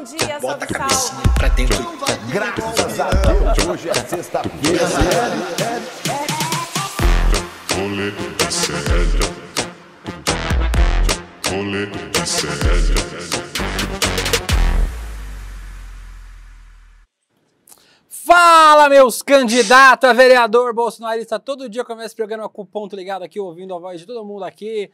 dia, salve, salve. Pra dentro. Graças a Deus, hoje é sexta-feira. Rolê de sério. Rolê de sério. Fala, meus candidatos a vereador bolsonarista. Todo dia começa esse programa com o ponto ligado aqui, ouvindo a voz de todo mundo aqui.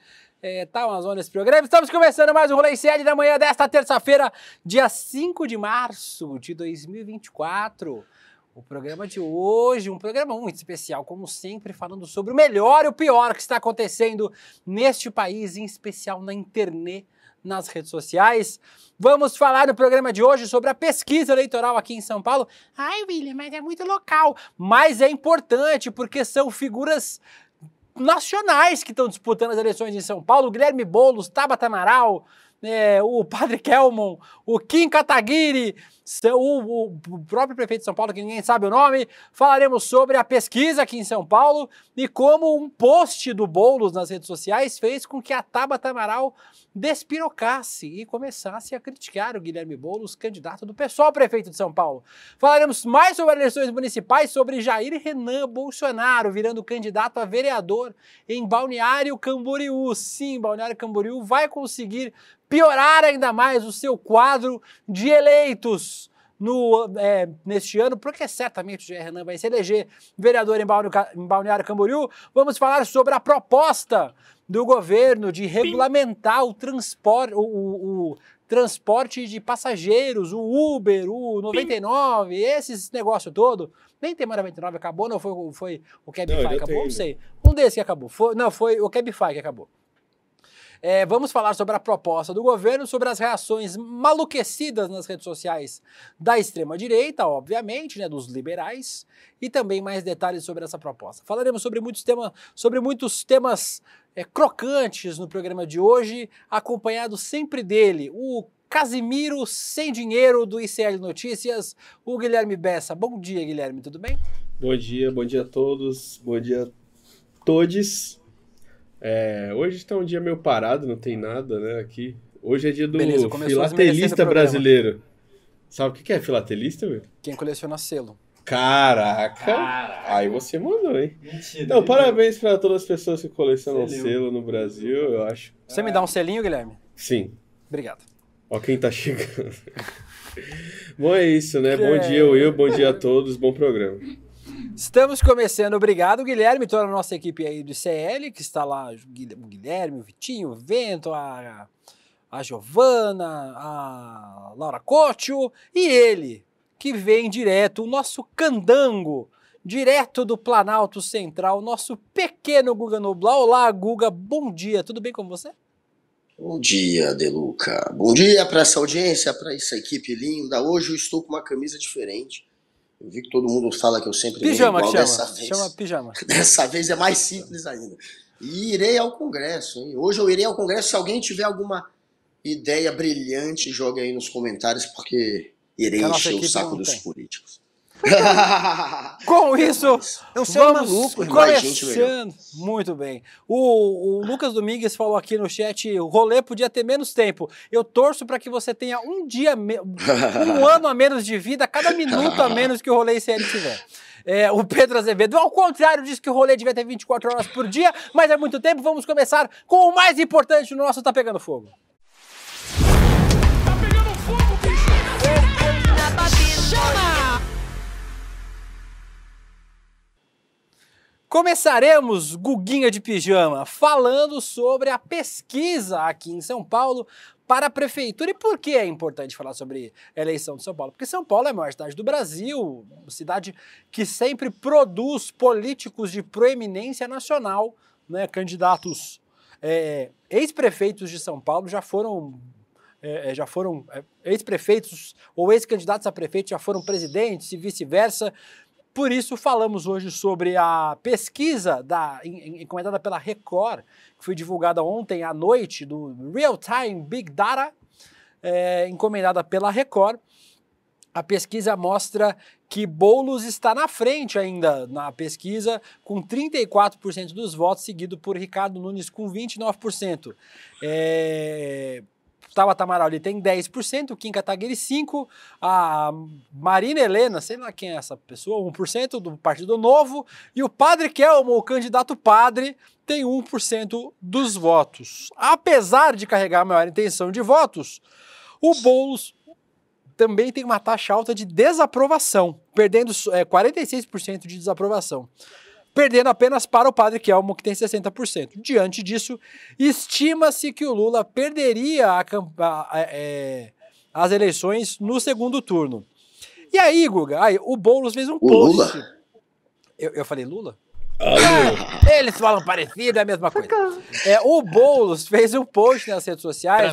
Tá uma zona esse programa. Estamos começando mais um Rolê Série da manhã desta terça-feira, dia 5 de março de 2024. O programa de hoje, um programa muito especial, como sempre, falando sobre o melhor e o pior que está acontecendo neste país, em especial na internet, nas redes sociais. Vamos falar no programa de hoje sobre a pesquisa eleitoral aqui em São Paulo. Ai, William, mas é muito local. Mas é importante porque são figuras nacionais que estão disputando as eleições em São Paulo. Guilherme Boulos, Tabata Amaral, o Padre Kelmon, o Kim Kataguiri, o próprio prefeito de São Paulo, que ninguém sabe o nome. Falaremos sobre a pesquisa aqui em São Paulo e como um post do Boulos nas redes sociais fez com que a Tabata Amaral despirocasse e começasse a criticar o Guilherme Boulos, candidato do PSOL prefeito de São Paulo. Falaremos mais sobre eleições municipais, sobre Jair Renan Bolsonaro virando candidato a vereador em Balneário Camboriú. Sim, Balneário Camboriú vai conseguir piorar ainda mais o seu quadro de eleitos neste ano, porque certamente o Jair Renan vai se eleger vereador em Balneário Camboriú. Vamos falar sobre a proposta do governo de regulamentar o transporte de passageiros, o Uber, o 99, esses negócios todo. Nem tem mais 99, acabou, não foi o Cabify, acabou, não sei. Um desses que acabou, foi o Cabify que acabou. Vamos falar sobre a proposta do governo, sobre as reações maluquecidas nas redes sociais da extrema-direita, obviamente, dos liberais, e também mais detalhes sobre essa proposta. Falaremos sobre muitos temas crocantes no programa de hoje, acompanhado sempre dele, o Casimiro sem dinheiro do ICL Notícias, o Guilherme Bessa. Bom dia, Guilherme, tudo bem? Bom dia a todos, bom dia a todes. Hoje está um dia meio parado, não tem nada, né, aqui. Hoje é dia do filatelista brasileiro. Sabe o que é filatelista, meu? Quem coleciona selo. Caraca! Aí você mandou, hein? Mentira. Então, parabéns para todas as pessoas que colecionam selo no Brasil, eu acho. Você me dá um selinho, Guilherme? Sim. Obrigado. Ó quem tá chegando. Bom, é isso, né? Bom dia, Will, bom dia a todos, bom programa. Estamos começando, obrigado Guilherme, toda a nossa equipe aí do CL, que está lá, o Guilherme, o Vitinho, o Vento, a Giovana, a Laura Cotio e ele, que vem direto, o nosso candango, direto do Planalto Central, nosso pequeno Guga Noblar. Olá, Guga, bom dia, tudo bem com você? Bom dia, Deluca. Bom dia para essa audiência, para essa equipe linda. Hoje eu estou com uma camisa diferente. Eu vi que todo mundo fala que eu sempre pijama igual que chama. dessa vez. Chama pijama. Dessa vez é mais simples ainda. E irei ao Congresso, hein? Hoje eu irei ao Congresso. Se alguém tiver alguma ideia brilhante, jogue aí nos comentários, porque irei encher o saco dos políticos. Com isso, vamos maluco, começando. Muito bem. O Lucas Domingues falou aqui no chat, o rolê podia ter menos tempo. Eu torço para que você tenha um ano a menos de vida, cada minuto a menos que o rolê sério tiver. O Pedro Azevedo, ao contrário, disse que o rolê devia ter 24 horas por dia, mas é muito tempo. Vamos começar com o mais importante no nosso Tá Pegando Fogo. Tá pegando fogo, bicho! Começaremos, Guguinha de Pijama, falando sobre a pesquisa aqui em São Paulo para a prefeitura. E por que é importante falar sobre a eleição de São Paulo? Porque São Paulo é a maior cidade do Brasil, uma cidade que sempre produz políticos de proeminência nacional, né? Candidatos, ex-prefeitos de São Paulo já foram ex-prefeitos ou ex-candidatos a prefeito, já foram presidentes e vice-versa. Por isso, falamos hoje sobre a pesquisa encomendada pela Record, que foi divulgada ontem à noite, do Real Time Big Data, encomendada pela Record. A pesquisa mostra que Boulos está na frente ainda na pesquisa, com 34% dos votos, seguido por Ricardo Nunes com 29%. Tabata Amaral ali tem 10%, o Kim Kataguiri 5%, a Marina Helena, sei lá quem é essa pessoa, 1% do Partido Novo, e o Padre Kelmo, o candidato padre, tem 1% dos votos. Apesar de carregar a maior intenção de votos, o Boulos também tem uma taxa alta de desaprovação, perdendo 46% de desaprovação. Perdendo apenas para o Padre Kelmo, que tem 60%. Diante disso, estima-se que o Lula perderia as eleições no segundo turno. E aí, Guga, o Boulos fez um post. Lula? Eu falei Lula? Eles falam parecido, é a mesma coisa. O Boulos fez um post nas redes sociais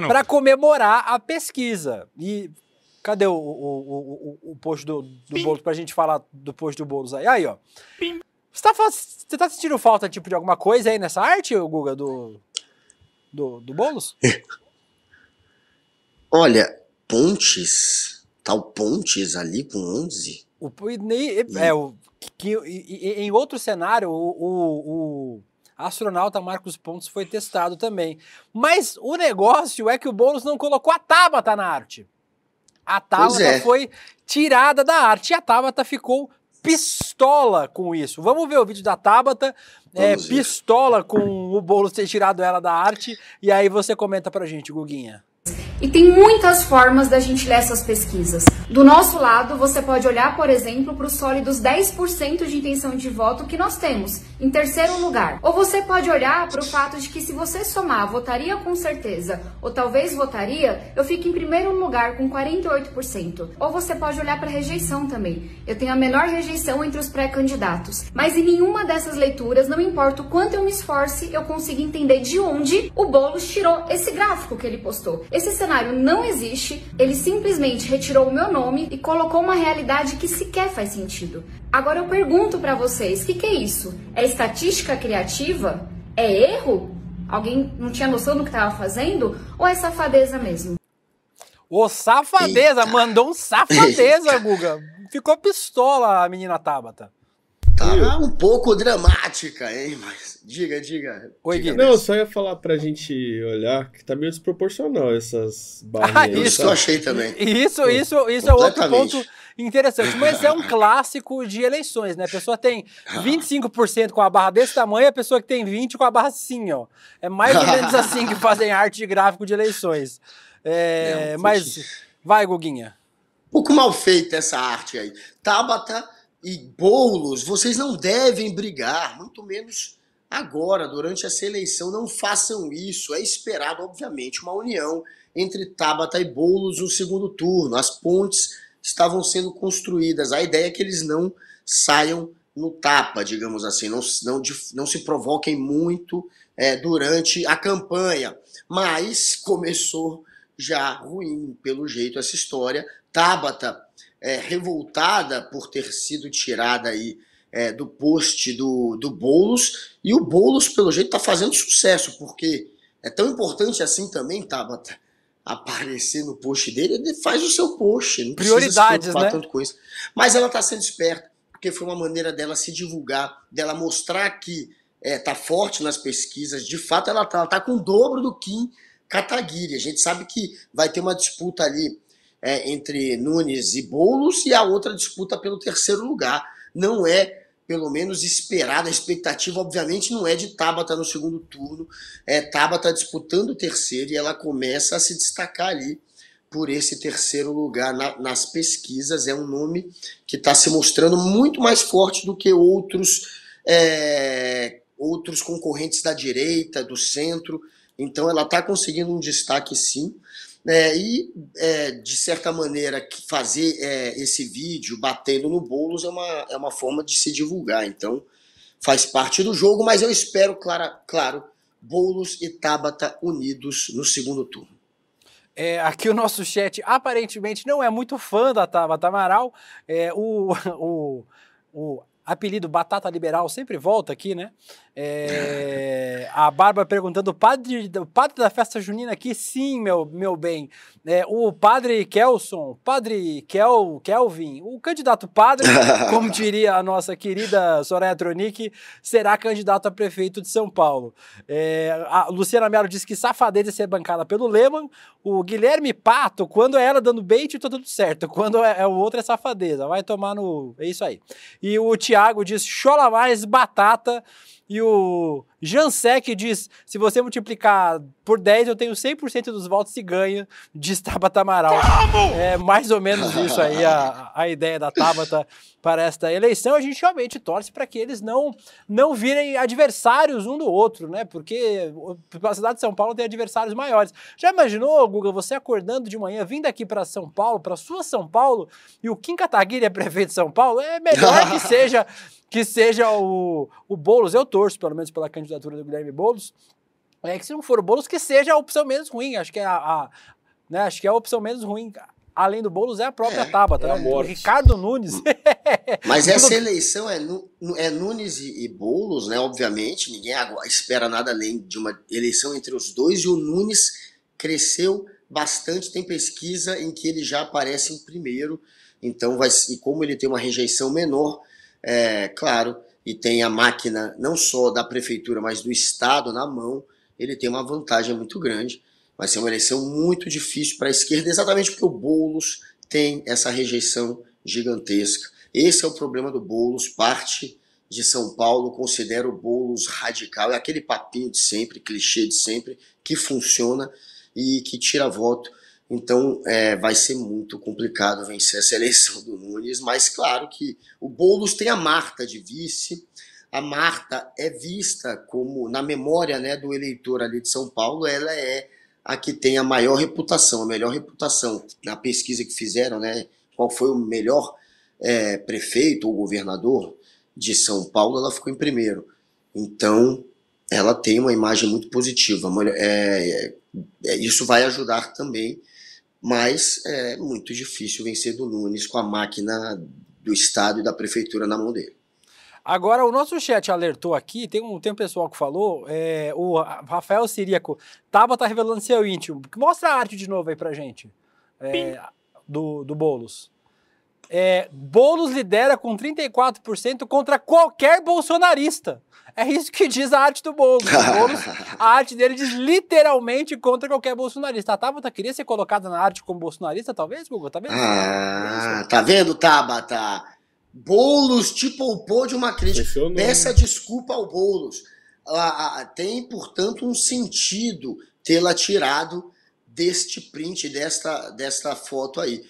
para comemorar a pesquisa. E cadê o post do Boulos pra gente falar do post do Boulos aí? Aí, ó. Você tá sentindo falta tipo de alguma coisa aí nessa arte, Guga, do Boulos? Olha, Pontes, tal Pontes ali com 11. Em outro cenário, o astronauta Marcos Pontes foi testado também. Mas o negócio é que o Boulos não colocou a Tabata na arte. A Tabata foi tirada da arte e a Tabata ficou pistola com isso. Vamos ver o vídeo da Tabata, pistola com o Boulos ter tirado ela da arte, e aí você comenta pra gente, Guguinha. E tem muitas formas da gente ler essas pesquisas. Do nosso lado, você pode olhar, por exemplo, para os sólidos 10% de intenção de voto que nós temos, em terceiro lugar. Ou você pode olhar para o fato de que se você somar votaria com certeza, ou talvez votaria, eu fico em primeiro lugar com 48%. Ou você pode olhar para a rejeição também. Eu tenho a menor rejeição entre os pré-candidatos. Mas em nenhuma dessas leituras, não importa o quanto eu me esforce, eu consigo entender de onde o Boulos tirou esse gráfico que ele postou. Esse cenário não existe, ele simplesmente retirou o meu nome e colocou uma realidade que sequer faz sentido. Agora eu pergunto pra vocês, o que é isso? É estatística criativa? É erro? Alguém não tinha noção do que estava fazendo? Ou é safadeza mesmo? Ô, safadeza! Mandou um safadeza, Guga! Ficou pistola a menina Tabata. Tá um pouco dramática, hein? Mas diga. Oi, Gui. Não, eu só ia falar pra gente olhar que tá meio desproporcional essas barrinhas. Isso eu achei também. Isso é outro ponto interessante. Mas é um clássico de eleições, né? A pessoa tem 25% com a barra desse tamanho, a pessoa que tem 20% com a barra assim, ó. É mais ou menos assim que fazem arte de gráfico de eleições. Mas vai, Guguinha. Um pouco mal feita essa arte aí. Tabata e Boulos, vocês não devem brigar, muito menos agora, durante essa eleição. Não façam isso. É esperado, obviamente, uma união entre Tabata e Boulos no segundo turno. As pontes estavam sendo construídas. A ideia é que eles não saiam no tapa, digamos assim, não se provoquem muito durante a campanha. Mas começou já ruim, pelo jeito, essa história. Tabata revoltada por ter sido tirada aí do post do Boulos, e o Boulos, pelo jeito, está fazendo sucesso, porque é tão importante assim também, Tabata, aparecer no post dele. Ele faz o seu post, não precisa se preocupar tanto com isso. Mas ela está sendo esperta, porque foi uma maneira dela se divulgar, dela mostrar que está forte nas pesquisas. De fato, ela tá com o dobro do Kim Kataguiri. A gente sabe que vai ter uma disputa ali entre Nunes e Boulos, e a outra disputa pelo terceiro lugar. Não é, pelo menos, esperada. A expectativa, obviamente, não é de Tabata no segundo turno. Tabata disputando o terceiro, e ela começa a se destacar ali por esse terceiro lugar nas pesquisas. É um nome que está se mostrando muito mais forte do que outros concorrentes da direita, do centro. Então ela está conseguindo um destaque, sim. De certa maneira, fazer esse vídeo batendo no Boulos é uma forma de se divulgar. Então faz parte do jogo, mas eu espero, claro, Boulos e Tabata unidos no segundo turno. Aqui o nosso chat aparentemente não é muito fã da Tabata Amaral. O apelido Batata Liberal, sempre volta aqui, né? A Bárbara perguntando, o padre da festa junina aqui? Sim, meu bem. O padre Kelson, padre Kelvin, o candidato padre, como diria a nossa querida Soraya Tronic, será candidato a prefeito de São Paulo. A Luciana Mello disse que safadeza ser bancada pelo Leman. O Guilherme Pato, quando é ela dando bait, tá tudo certo. Quando o outro é safadeza. Vai tomar no... É isso aí. E o Thiago diz, chola mais batata. E o Jansec diz, se você multiplicar por 10, eu tenho 100% dos votos e ganho, diz Tabata Amaral. É mais ou menos isso aí a ideia da Tabata para esta eleição. A gente realmente torce para que eles não virem adversários um do outro, né? Porque a cidade de São Paulo tem adversários maiores. Já imaginou, Guga, você acordando de manhã, vindo aqui para São Paulo, para sua São Paulo, e o Kim Kataguiri é prefeito de São Paulo? É melhor que seja o Boulos. Eu torço, pelo menos, pela candidatura do Guilherme Boulos. Que se não for o Boulos, que seja a opção menos ruim. Acho que acho que a opção menos ruim, além do Boulos, é a própria Tabata, né? O Ricardo Nunes. Mas essa eleição é Nunes e Boulos, né? Obviamente, ninguém espera nada além de uma eleição entre os dois, e o Nunes cresceu bastante, tem pesquisa em que ele já aparece em primeiro, então e como ele tem uma rejeição menor, claro, e tem a máquina não só da prefeitura, mas do estado na mão, ele tem uma vantagem muito grande. Vai ser uma eleição muito difícil para a esquerda, exatamente porque o Boulos tem essa rejeição gigantesca. Esse é o problema do Boulos. Parte de São Paulo considera o Boulos radical, é aquele papinho de sempre, clichê de sempre, que funciona e que tira voto. Então vai ser muito complicado vencer essa eleição do Nunes, mas claro que o Boulos tem a Marta de vice. A Marta é vista como, na memória, né, do eleitor ali de São Paulo, ela é a que tem a maior reputação, a melhor reputação. Na pesquisa que fizeram, né, qual foi o melhor prefeito ou governador de São Paulo, ela ficou em primeiro. Então, ela tem uma imagem muito positiva. Isso vai ajudar também, mas é muito difícil vencer do Nunes com a máquina do Estado e da Prefeitura na mão dele. Agora, o nosso chat alertou aqui, tem um pessoal que falou, o Rafael Siríaco, Tabata revelando seu íntimo. Mostra a arte de novo aí pra gente, do Boulos. Boulos lidera com 34% contra qualquer bolsonarista. É isso que diz a arte do Boulos. A arte dele diz literalmente contra qualquer bolsonarista. A Tabata queria ser colocada na arte como bolsonarista, talvez, Google? Tá vendo? Tá vendo, Tabata? Boulos te poupou de uma crítica. Peça desculpa ao Boulos. Tem, portanto, um sentido tê-la tirado deste print, desta foto aí.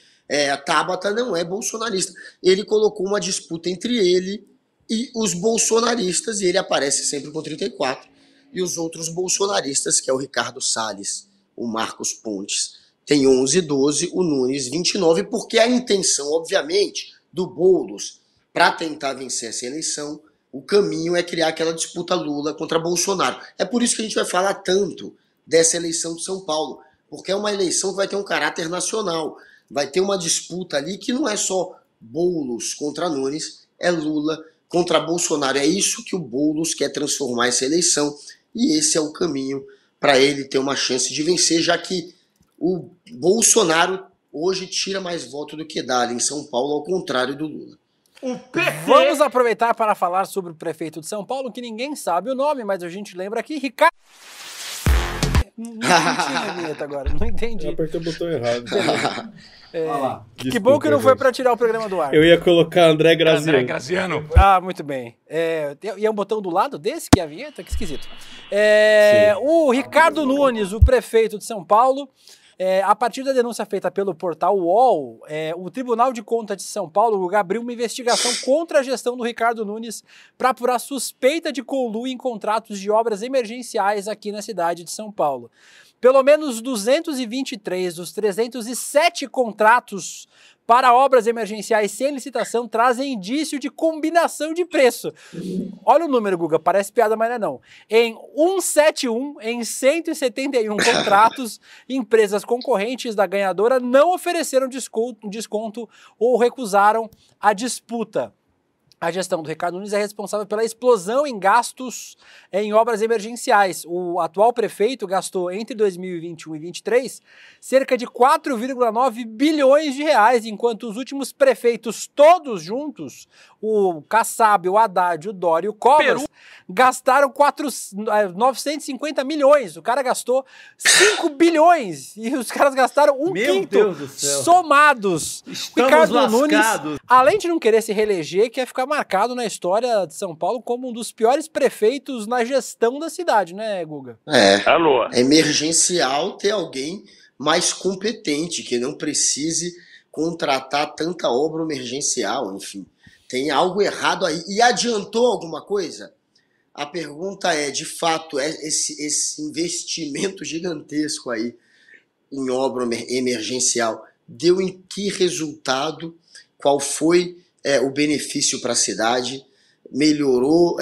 A Tabata não é bolsonarista. Ele colocou uma disputa entre ele e os bolsonaristas, e ele aparece sempre com 34. E os outros bolsonaristas, que é o Ricardo Salles, o Marcos Pontes, tem 11 e 12, o Nunes 29, porque a intenção, obviamente, do Boulos, para tentar vencer essa eleição, o caminho é criar aquela disputa Lula contra Bolsonaro. É por isso que a gente vai falar tanto dessa eleição de São Paulo, porque é uma eleição que vai ter um caráter nacional. Vai ter uma disputa ali que não é só Boulos contra Nunes, é Lula contra Bolsonaro. É isso que o Boulos quer transformar essa eleição, e esse é o caminho para ele ter uma chance de vencer, já que o Bolsonaro hoje tira mais voto do que dá ali em São Paulo, ao contrário do Lula. Vamos aproveitar para falar sobre o prefeito de São Paulo, que ninguém sabe o nome, mas a gente lembra aqui, Ricardo... Não tinha a vinheta agora, não entendi. Eu apertei o botão errado. Que bom que não foi para tirar o programa do ar. Eu ia colocar André Graziano. Muito bem. E é um botão do lado desse que é a vinheta? Que esquisito. O Ricardo Nunes, o prefeito de São Paulo, a partir da denúncia feita pelo portal UOL, o Tribunal de Contas de São Paulo abriu uma investigação contra a gestão do Ricardo Nunes para apurar suspeita de conluio em contratos de obras emergenciais aqui na cidade de São Paulo. Pelo menos 223 dos 307 contratos para obras emergenciais sem licitação trazem indício de combinação de preço. Olha o número, Guga, parece piada, mas não é não. Em 171, em 171 contratos, empresas concorrentes da ganhadora não ofereceram desconto ou recusaram a disputa. A gestão do Ricardo Nunes é responsável pela explosão em gastos em obras emergenciais. O atual prefeito gastou entre 2021 e 2023 cerca de 4,9 bilhões de reais, enquanto os últimos prefeitos todos juntos, o Kassab, o Haddad, o Dória e o Covas, gastaram 950 milhões. O cara gastou 5 bilhões e os caras gastaram um quinto somados. Estamos Ricardo lascados. Nunes, além de não querer se reeleger, quer ficar marcado na história de São Paulo como um dos piores prefeitos na gestão da cidade, né, Guga? É emergencial ter alguém mais competente, que não precise contratar tanta obra emergencial, enfim. Tem algo errado aí. E adiantou alguma coisa? A pergunta é, de fato, esse investimento gigantesco aí em obra emergencial deu em que resultado? Qual foi o benefício para a cidade? Melhorou?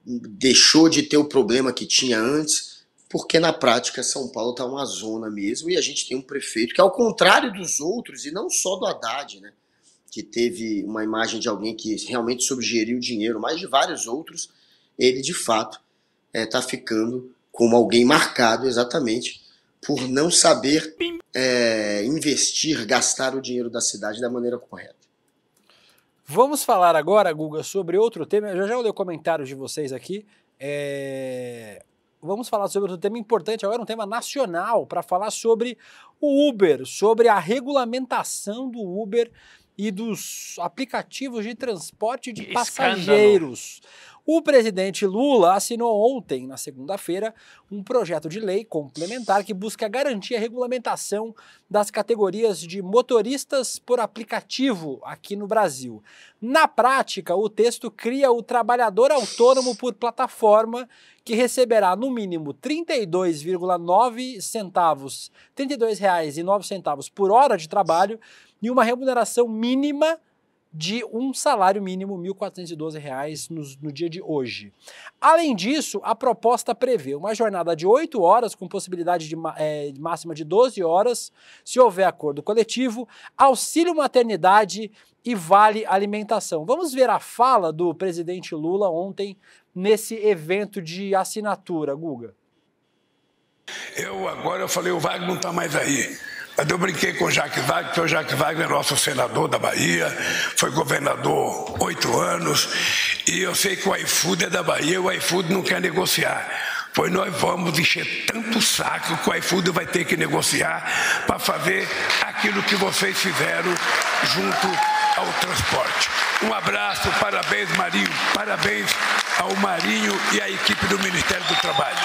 Deixou de ter o problema que tinha antes? Porque na prática São Paulo está uma zona mesmo e a gente tem um prefeito que, ao contrário dos outros, e não só do Haddad, né, que teve uma imagem de alguém que realmente subgeriu dinheiro, mas de vários outros, ele de fato está ficando como alguém marcado exatamente por não saber investir, gastar o dinheiro da cidade da maneira correta. Vamos falar agora, Guga, sobre outro tema. Eu já olhei comentários de vocês aqui. Vamos falar sobre outro tema importante agora, um tema nacional, para falar sobre o Uber, sobre a regulamentação do Uber e dos aplicativos de transporte de passageiros. O presidente Lula assinou ontem, na segunda-feira, um projeto de lei complementar que busca garantir a regulamentação das categorias de motoristas por aplicativo aqui no Brasil. Na prática, o texto cria o trabalhador autônomo por plataforma, que receberá no mínimo R$ 32,09 por hora de trabalho e uma remuneração mínima de um salário mínimo, R$ 1.412 no dia de hoje. Além disso, a proposta prevê uma jornada de 8 horas, com possibilidade de máxima de 12 horas, se houver acordo coletivo, auxílio maternidade e vale alimentação. Vamos ver a fala do presidente Lula ontem nesse evento de assinatura, Guga. Agora eu falei, o Wagner não está mais aí. Mas eu brinquei com o Jacques Wagner, porque o Jacques Wagner é nosso senador da Bahia, foi governador 8 anos, e eu sei que o iFood é da Bahia, o iFood não quer negociar. Pois nós vamos encher tanto o saco que o iFood vai ter que negociar para fazer aquilo que vocês fizeram junto ao transporte. Um abraço, parabéns Marinho, parabéns ao Marinho e à equipe do Ministério do Trabalho.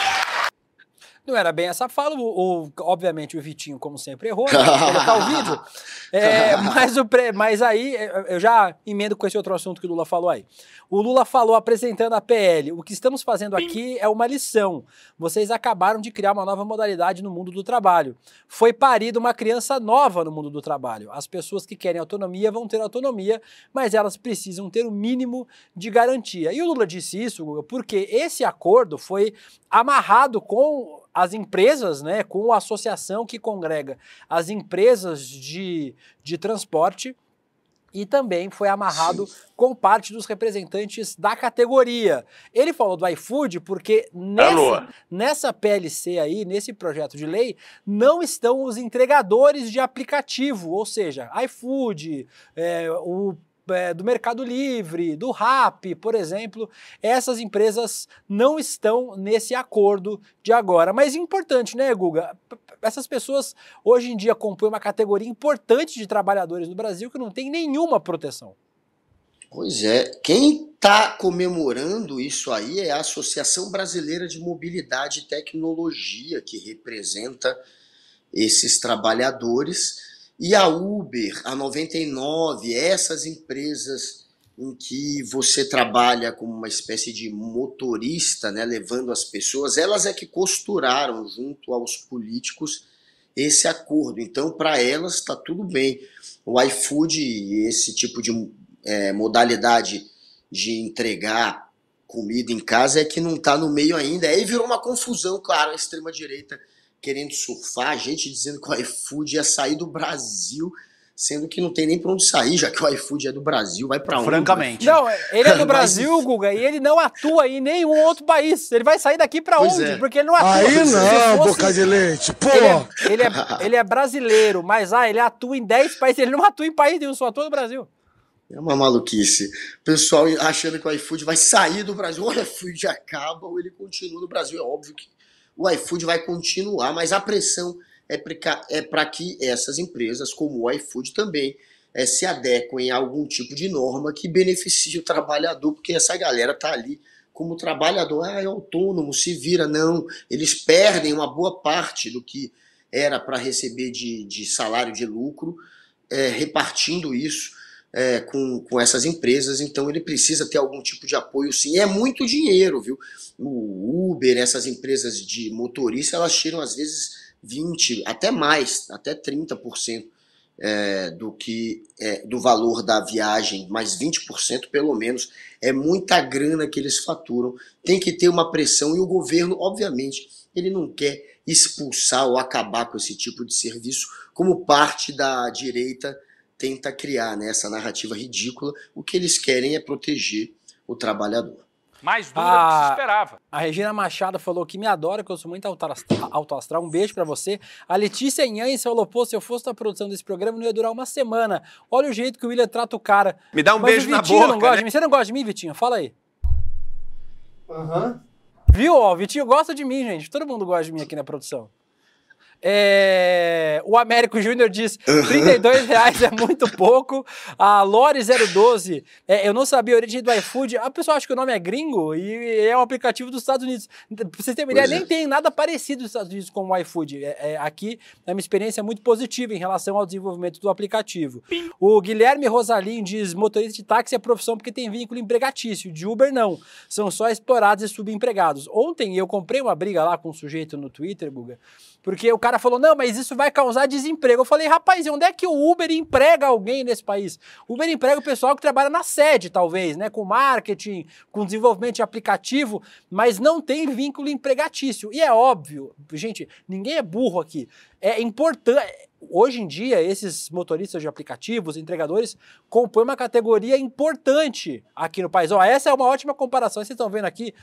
Não era bem essa fala, obviamente o Vitinho, como sempre, errou, né, colocar o vídeo, mas aí eu já emendo com esse outro assunto que o Lula falou aí. O Lula falou apresentando a PL, o que estamos fazendo aqui é uma lição, vocês acabaram de criar uma nova modalidade no mundo do trabalho, foi parida uma criança nova no mundo do trabalho, as pessoas que querem autonomia vão ter autonomia, mas elas precisam ter o mínimo de garantia. E o Lula disse isso, Guga, porque esse acordo foi amarrado com as empresas, né, com a associação que congrega as empresas de transporte, e também foi amarrado com parte dos representantes da categoria. Ele falou do iFood porque nessa PLC aí, nesse projeto de lei, não estão os entregadores de aplicativo, ou seja, iFood, do Mercado Livre, do Rappi, por exemplo, essas empresas não estão nesse acordo de agora. Mas importante, né, Guga? Essas pessoas hoje em dia compõem uma categoria importante de trabalhadores no Brasil que não tem nenhuma proteção. Pois é, quem está comemorando isso aí é a Associação Brasileira de Mobilidade e Tecnologia, que representa esses trabalhadores. E a Uber, a 99, essas empresas em que você trabalha como uma espécie de motorista, né, levando as pessoas, elas é que costuraram junto aos políticos esse acordo. Então, para elas está tudo bem. O iFood e esse tipo de modalidade de entregar comida em casa é que não está no meio ainda. Aí virou uma confusão, claro, a extrema-direita querendo surfar, gente dizendo que o iFood ia sair do Brasil. sendo que não tem nem pra onde sair, já que o iFood é do Brasil, vai pra onde? Francamente. Não, ele é do Brasil, Guga, e ele não atua em nenhum outro país. Ele vai sair daqui pra onde? Porque ele não atua. Aí não, boca de leite, pô! Ele é brasileiro, mas ele atua em 10 países, ele não atua em país nenhum, só atua no Brasil. É uma maluquice. O pessoal achando que o iFood vai sair do Brasil, ou o iFood acaba ou ele continua no Brasil. É óbvio que o iFood vai continuar, mas a pressão é para que essas empresas, como o iFood também, se adequem a algum tipo de norma que beneficie o trabalhador, porque essa galera tá ali como trabalhador, é autônomo, se vira. Não, eles perdem uma boa parte do que era para receber de salário de lucro, repartindo isso com essas empresas. Então ele precisa ter algum tipo de apoio, sim. É muito dinheiro, viu? O Uber, essas empresas de motorista, elas tiram às vezes 20%, até mais, até 30% do valor da viagem, mais 20% pelo menos. É muita grana que eles faturam. Tem que ter uma pressão e o governo, obviamente, ele não quer expulsar ou acabar com esse tipo de serviço, como parte da direita tenta criar, né, essa narrativa ridícula. O que eles querem é proteger o trabalhador. Mais dura do que se esperava. A Regina Machado falou que me adora, que eu sou muito alto astral. Um beijo pra você. A Letícia Inhães falou, pô, se eu fosse na produção desse programa, não ia durar uma semana. Olha o jeito que o William trata o cara. Me dá um beijo na boca, não gosta né? de mim. Você não gosta de mim, Vitinho? Fala aí. Aham. Viu? Ó, o Vitinho gosta de mim, gente. Todo mundo gosta de mim aqui na produção. O Américo Júnior diz R$32 é muito pouco. A Lore012, eu não sabia a origem do iFood. A pessoa acha que o nome é gringo e é um aplicativo dos Estados Unidos. Pra vocês terem uma ideia, nem tem nada parecido nos Estados Unidos com o iFood. Aqui é uma experiência muito positiva em relação ao desenvolvimento do aplicativo. O Guilherme Rosalim diz, motorista de táxi é profissão porque tem vínculo empregatício, de Uber não, são só explorados e subempregados. Ontem eu comprei uma briga lá com um sujeito no Twitter, Guga, porque o cara falou, não, mas isso vai causar desemprego. Eu falei, rapaz, e onde é que o Uber emprega alguém nesse país? O Uber emprega o pessoal que trabalha na sede, talvez, né, com marketing, com desenvolvimento de aplicativo, mas não tem vínculo empregatício. E é óbvio, gente, ninguém é burro aqui. É importante, hoje em dia, esses motoristas de aplicativos, entregadores, compõem uma categoria importante aqui no país. Ó, essa é uma ótima comparação. Vocês estão vendo aqui,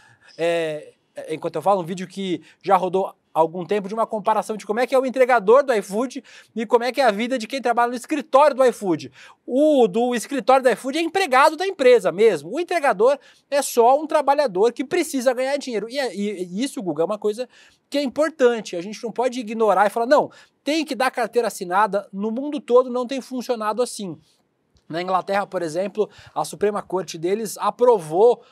enquanto eu falo, um vídeo que já rodou há algum tempo, de uma comparação de como é que é o entregador do iFood e como é que é a vida de quem trabalha no escritório do iFood. O do escritório do iFood é empregado da empresa mesmo. O entregador é só um trabalhador que precisa ganhar dinheiro. E isso, Guga, é uma coisa que é importante. A gente não pode ignorar e falar, não, tem que dar carteira assinada. No mundo todo não tem funcionado assim. Na Inglaterra, por exemplo, a Suprema Corte deles aprovou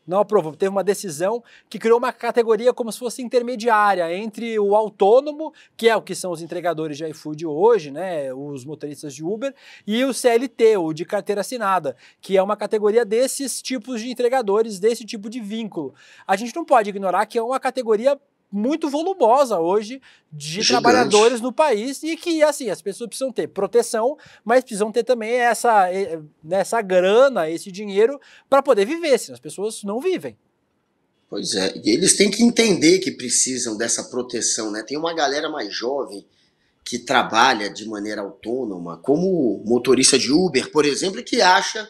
não aprovou, teve uma decisão que criou uma categoria como se fosse intermediária entre o autônomo, que é o que são os entregadores de iFood hoje, né, os motoristas de Uber, e o CLT, o de carteira assinada, que é uma categoria desses tipos de entregadores, desse tipo de vínculo. A gente não pode ignorar que é uma categoria muito volumosa hoje de trabalhadores no país e que, assim, as pessoas precisam ter proteção, mas precisam ter também essa grana, esse dinheiro para poder viver, senão as pessoas não vivem. Pois é, e eles têm que entender que precisam dessa proteção, né? Tem uma galera mais jovem que trabalha de maneira autônoma, como motorista de Uber, por exemplo, que acha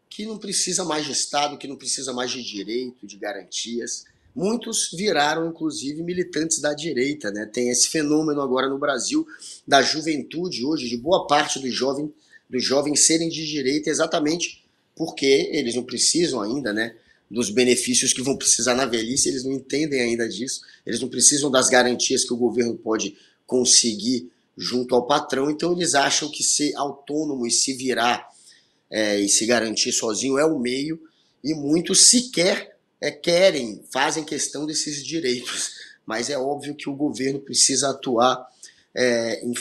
que não precisa mais de Estado, que não precisa mais de direito, de garantias. Muitos viraram, inclusive, militantes da direita, né? Tem esse fenômeno agora no Brasil da juventude hoje, de boa parte dos jovens serem de direita, exatamente porque eles não precisam ainda, né, dos benefícios que vão precisar na velhice, eles não entendem ainda disso, eles não precisam das garantias que o governo pode conseguir junto ao patrão, então eles acham que ser autônomo e se virar e se garantir sozinho é o meio, e muitos sequer fazem questão desses direitos, mas é óbvio que o governo precisa atuar em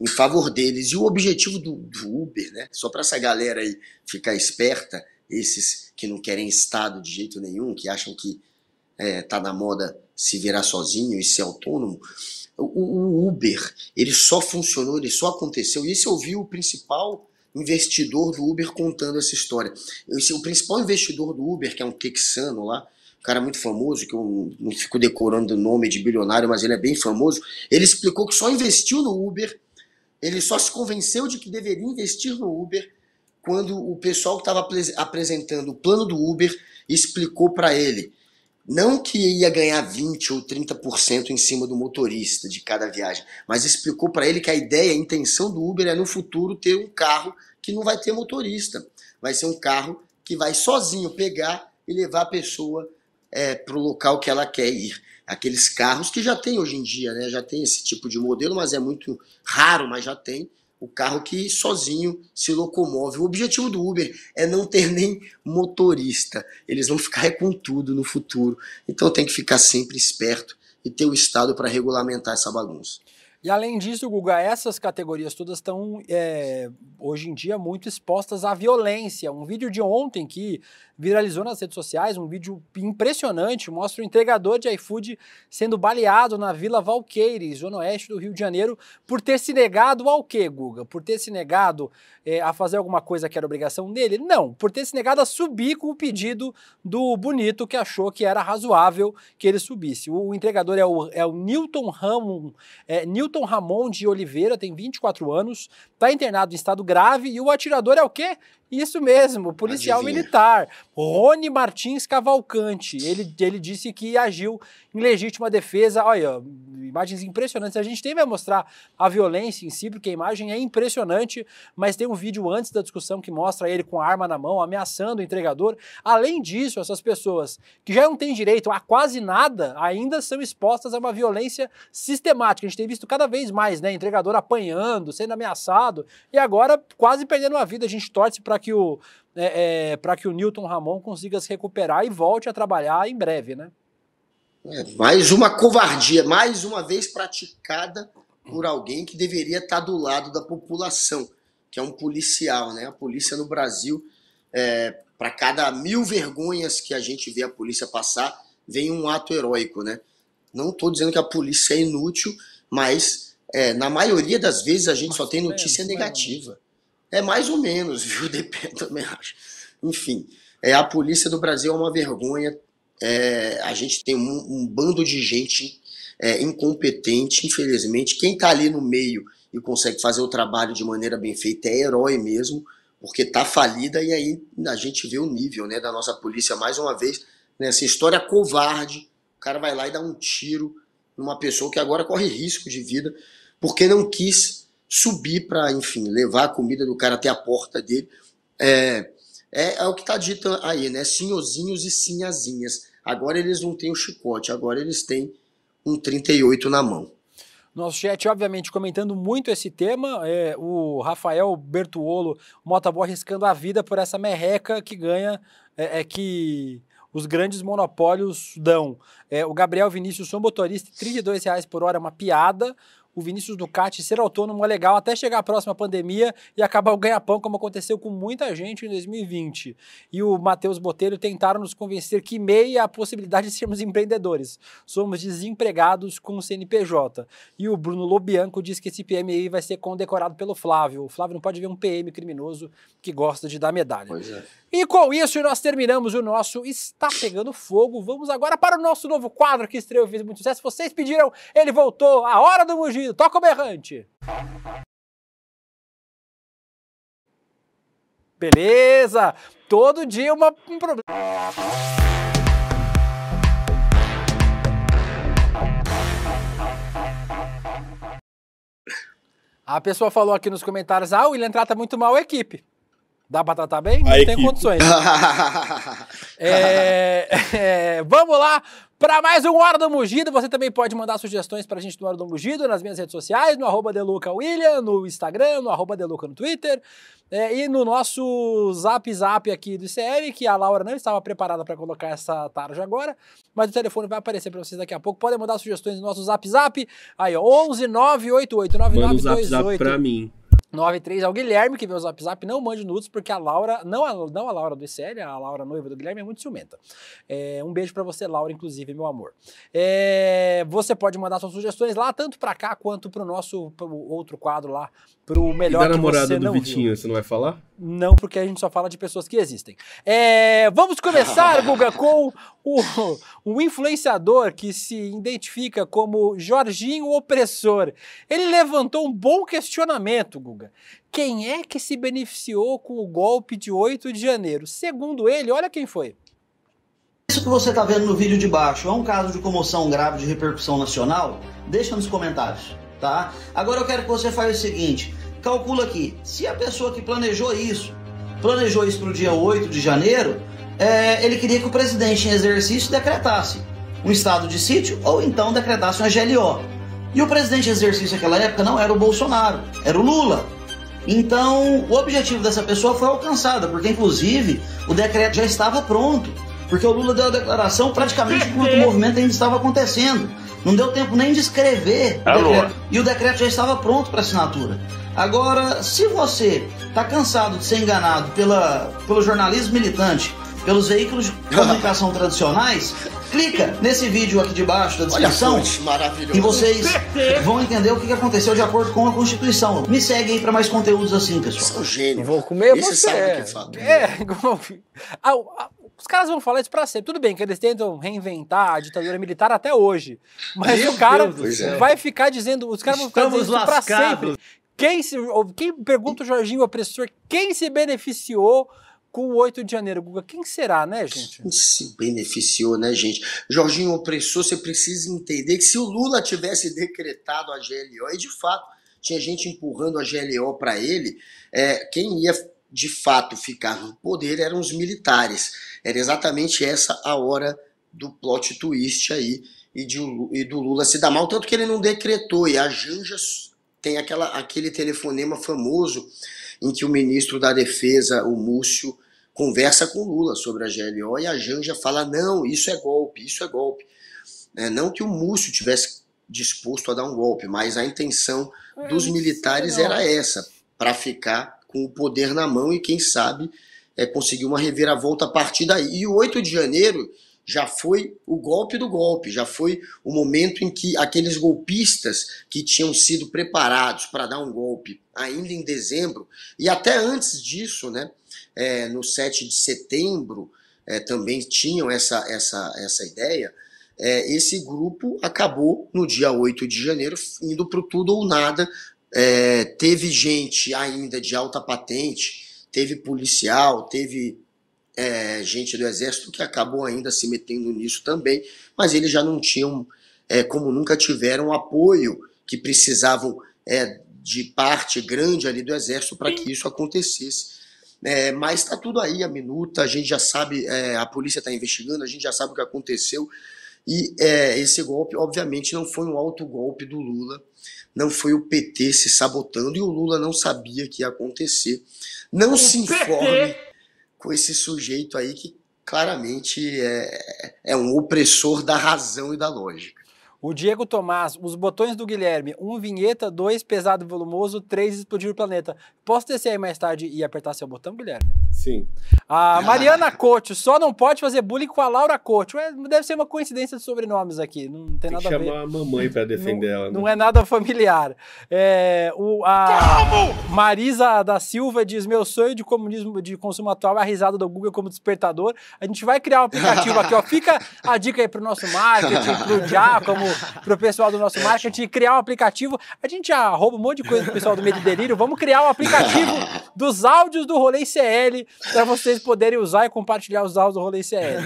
favor deles. E o objetivo do Uber, né, só para essa galera aí ficar esperta, esses que não querem Estado de jeito nenhum, que acham que tá na moda se virar sozinho e ser autônomo, o Uber, ele só funcionou, ele só aconteceu, e esse eu vi o principal investidor do Uber contando essa história. O principal investidor do Uber, que é um texano lá, cara muito famoso, que eu não fico decorando o nome de bilionário, mas ele é bem famoso, ele explicou que só investiu no Uber, ele só se convenceu de que deveria investir no Uber quando o pessoal que estava apresentando o plano do Uber explicou para ele, não que ia ganhar 20% ou 30% em cima do motorista de cada viagem, mas explicou para ele que a ideia, a intenção do Uber é no futuro ter um carro que não vai ter motorista. Vai ser um carro que vai sozinho pegar e levar a pessoa para o local que ela quer ir. Aqueles carros que já tem hoje em dia, né? Já tem esse tipo de modelo, mas é muito raro, mas já tem. O carro que sozinho se locomove. O objetivo do Uber é não ter nem motorista. Eles vão ficar com tudo no futuro. Então tem que ficar sempre esperto e ter o Estado para regulamentar essa bagunça. E além disso, Guga, essas categorias todas estão, hoje em dia, muito expostas à violência. Um vídeo de ontem que viralizou nas redes sociais, um vídeo impressionante, mostra o entregador de iFood sendo baleado na Vila Valqueires, zona oeste do Rio de Janeiro, por ter se negado ao quê, Guga? Por ter se negado a fazer alguma coisa que era obrigação dele? Não, por ter se negado a subir com o pedido do bonito, que achou que era razoável que ele subisse. O entregador é o Newton Ramon de Oliveira, tem 24 anos, está internado em estado grave, e o atirador é o quê? Isso mesmo, policial militar, Rony Martins Cavalcante. Ele disse que agiu em legítima defesa. Olha, imagens impressionantes. A gente nem vai mostrar a violência em si, porque a imagem é impressionante, mas tem um vídeo antes da discussão que mostra ele com a arma na mão, ameaçando o entregador. Além disso, essas pessoas que já não têm direito a quase nada, ainda são expostas a uma violência sistemática. A gente tem visto cada vez mais, né? Entregador apanhando, sendo ameaçado, e agora quase perdendo a vida. A gente torce para que o Newton Ramon consiga se recuperar e volte a trabalhar em breve, né? Mais uma covardia, mais uma vez praticada por alguém que deveria estar do lado da população, que é um policial, né? A polícia no Brasil, para cada 1000 vergonhas que a gente vê a polícia passar, vem um ato heróico, né? Não estou dizendo que a polícia é inútil, mas na maioria das vezes a gente só tem notícia negativa. É mais ou menos, viu? Depende, também acho. Enfim, a polícia do Brasil é uma vergonha. A gente tem um bando de gente incompetente, infelizmente. Quem está ali no meio e consegue fazer o trabalho de maneira bem feita é herói mesmo, porque está falida, e aí a gente vê o nível, né, da nossa polícia mais uma vez, nessa história covarde. O cara vai lá e dá um tiro numa pessoa que agora corre risco de vida, porque não quis subir para, enfim, levar a comida do cara até a porta dele. É o que está dito aí, né? Senhorzinhos e sinhazinhas. Agora eles não têm o chicote, agora eles têm um 38 na mão. Nosso chat, obviamente, comentando muito esse tema, o Rafael Bertuolo, motoboy arriscando a vida por essa merreca que ganha, que os grandes monopólios dão. O Gabriel Vinícius, sou motorista, R$32 por hora é uma piada. O Vinícius Ducati ser autônomo é legal até chegar a próxima pandemia e acabar o ganha-pão, como aconteceu com muita gente em 2020. E o Matheus Botelho tentaram nos convencer que MEI é a possibilidade de sermos empreendedores. Somos desempregados com CNPJ. E o Bruno Lobianco diz que esse PMI vai ser condecorado pelo Flávio. O Flávio não pode ver um PM criminoso que gosta de dar medalha. Pois é. E com isso nós terminamos o nosso Está Pegando Fogo. Vamos agora para o nosso novo quadro que estreou e fez muito sucesso. Vocês pediram, ele voltou, a hora do mugido. Toca o berrante. Beleza, todo dia um problema. A pessoa falou aqui nos comentários, o William trata muito mal a equipe. Dá pra tratar bem? Não tem condições. Vamos lá para mais um Hora do Mugido. Você também pode mandar sugestões pra gente no Hora do Mugido nas minhas redes sociais, no @DeLucaWilliam, no Instagram, no @DeLuca no Twitter, e no nosso Zap aqui do ICM, que a Laura não estava preparada para colocar essa tarja agora, mas o telefone vai aparecer para vocês daqui a pouco. Podem mandar sugestões no nosso Zap. Aí, ó, 11 988 9928. Manda um Zap pra mim. 93 é o Guilherme, que vê o Zap, não mande nudes, porque a Laura, não a Laura do ICL, a Laura noiva do Guilherme é muito ciumenta. Um beijo pra você, Laura, inclusive, meu amor. Você pode mandar suas sugestões lá, tanto pra cá, quanto pro outro quadro lá, pro melhor que você não viu. E da namorada do Vitinho, você não vai falar? Não, porque a gente só fala de pessoas que existem. Vamos começar, Guga, com o influenciador que se identifica como Jorginho Opressor, ele levantou um bom questionamento, Guga. Quem é que se beneficiou com o golpe de 8 de janeiro? Segundo ele, olha quem foi. Isso que você está vendo no vídeo de baixo é um caso de comoção grave de repercussão nacional? Deixa nos comentários, tá? Agora eu quero que você faça o seguinte, calcula aqui, se a pessoa que planejou isso para o dia 8 de janeiro, ele queria que o presidente em exercício decretasse um estado de sítio ou então decretasse uma GLO. E o presidente em exercício naquela época não era o Bolsonaro, era o Lula. Então o objetivo dessa pessoa foi alcançado, porque inclusive o decreto já estava pronto, porque o Lula deu a declaração praticamente enquanto o movimento ainda estava acontecendo. Não deu tempo nem de escrever o decreto, e o decreto já estava pronto para assinatura. Agora, se você está cansado de ser enganado pelo jornalismo militante, pelos veículos de comunicação tradicionais, clica nesse vídeo aqui de baixo da descrição e vocês vão entender o que aconteceu de acordo com a Constituição. Me segue aí para mais conteúdos assim, pessoal. São gênio. Vou comer você. Sabe o que fala. Os caras vão falar isso pra sempre. Tudo bem que eles tentam reinventar a ditadura militar até hoje, mas o cara vai ficar dizendo, os caras vão ficar dizendo isso pra sempre. Quem pergunta o Jorginho Opressor, quem se beneficiou com o 8 de janeiro, Guga? Quem será, né, gente? Quem se beneficiou, né, gente? Jorginho Opressor, você precisa entender que se o Lula tivesse decretado a GLO, e de fato tinha gente empurrando a GLO para ele, quem ia de fato ficar no poder eram os militares. Era exatamente essa a hora do plot twist aí e do Lula se dar mal, tanto que ele não decretou, e a Janja tem aquele telefonema famoso em que o ministro da Defesa, o Múcio, conversa com o Lula sobre a GLO e a Janja fala, não, isso é golpe, isso é golpe. Não que o Múcio tivesse disposto a dar um golpe, mas a intenção dos militares era essa, para ficar com o poder na mão e quem sabe conseguir uma reviravolta a partir daí. E o 8 de janeiro já foi o golpe do golpe, já foi o momento em que aqueles golpistas que tinham sido preparados para dar um golpe ainda em dezembro, e até antes disso, né, no 7 de setembro, também tinham essa ideia, esse grupo acabou no dia 8 de janeiro indo para o tudo ou nada. Teve gente ainda de alta patente, teve policial, teve gente do exército que acabou ainda se metendo nisso também, mas eles já não tinham, como nunca tiveram, o apoio que precisavam de parte grande ali do exército para que isso acontecesse. Mas está tudo aí, a minuta, a gente já sabe, a polícia está investigando, a gente já sabe o que aconteceu, e esse golpe, obviamente, não foi um autogolpe do Lula, não foi o PT se sabotando, e o Lula não sabia que ia acontecer. Não se informe com esse sujeito aí que claramente é um opressor da razão e da lógica. O Diego Tomás, os botões do Guilherme, 1 vinheta, 2 pesado e volumoso, 3 explodir o planeta. Posso descer aí mais tarde e apertar seu botão, Guilherme? Sim. A Mariana Couto, só não pode fazer bullying com a Laura Couto. Deve ser uma coincidência de sobrenomes aqui, não tem nada a ver. Tem que chamar a mamãe para defender ela. Né? Não é nada familiar. Marisa da Silva diz, meu sonho de comunismo de consumo atual é a risada do Google como despertador. A gente vai criar um aplicativo aqui, ó. Fica a dica aí pro nosso marketing, pro Giacomo, pro pessoal do nosso marketing, criar um aplicativo. A gente já rouba um monte de coisa do pessoal do Medo e Delírio. Vamos criar um aplicativo dos áudios do Rolê CL para vocês poderem usar e compartilhar os áudios do Rolê CL.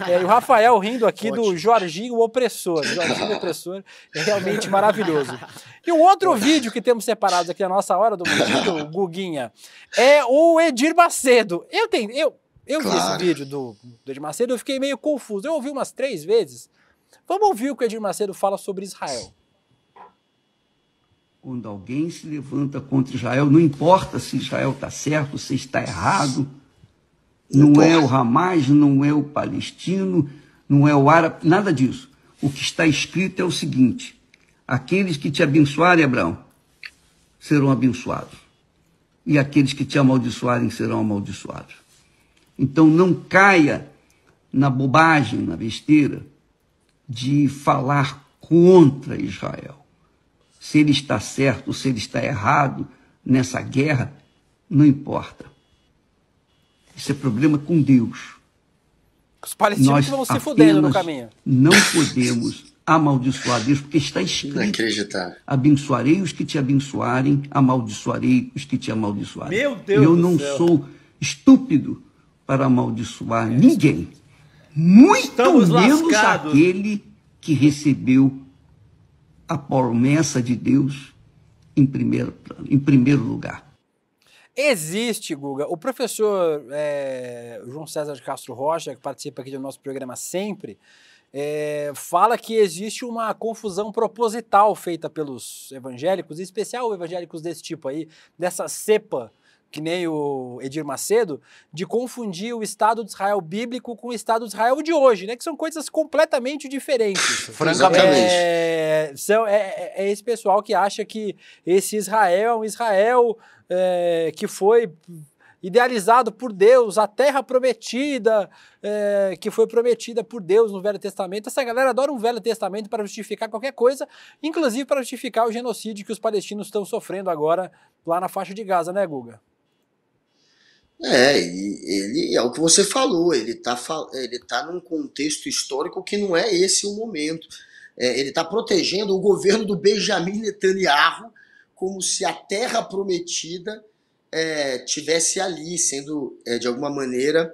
E o Rafael rindo aqui do Jorginho Opressor. Jorginho Opressor é realmente maravilhoso. E um outro vídeo que temos separados aqui na nossa hora do Mundinho, Guguinha, é o Edir Macedo. Eu vi esse vídeo do Edir Macedo, eu fiquei meio confuso. Eu ouvi umas 3 vezes. Vamos ouvir o que o Edir Macedo fala sobre Israel. Quando alguém se levanta contra Israel, não importa se Israel está certo, se está errado, não é o Hamas, não é o palestino, não é o árabe, nada disso. O que está escrito é o seguinte: aqueles que te abençoarem, Abraão, serão abençoados, e aqueles que te amaldiçoarem serão amaldiçoados. Então não caia na bobagem, na besteira, de falar contra Israel. Se ele está certo, se ele está errado nessa guerra, não importa. Isso é problema com Deus. Os palestinos vão se fudendo no caminho. Não podemos amaldiçoar Deus, porque está escrito: abençoarei os que te abençoarem, amaldiçoarei os que te amaldiçoarem. Meu Deus Eu não sou estúpido para amaldiçoar ninguém, muito menos aquele que recebeu a promessa de Deus em primeiro lugar. Existe, Guga, o professor João César de Castro Rocha, que participa aqui do nosso programa sempre, fala que existe uma confusão proposital feita pelos evangélicos, em especial evangélicos desse tipo aí, dessa cepa, que nem o Edir Macedo, de confundir o Estado de Israel bíblico com o Estado de Israel de hoje, né? Que são coisas completamente diferentes. Francamente. É esse pessoal que acha que esse Israel é um Israel que foi idealizado por Deus, a terra prometida, que foi prometida por Deus no Velho Testamento. Essa galera adora um Velho Testamento para justificar qualquer coisa, inclusive para justificar o genocídio que os palestinos estão sofrendo agora lá na faixa de Gaza, né, Guga? Ele é o que você falou, ele tá num contexto histórico que não é esse o momento. Ele está protegendo o governo do Benjamin Netanyahu como se a terra prometida tivesse ali, sendo de alguma maneira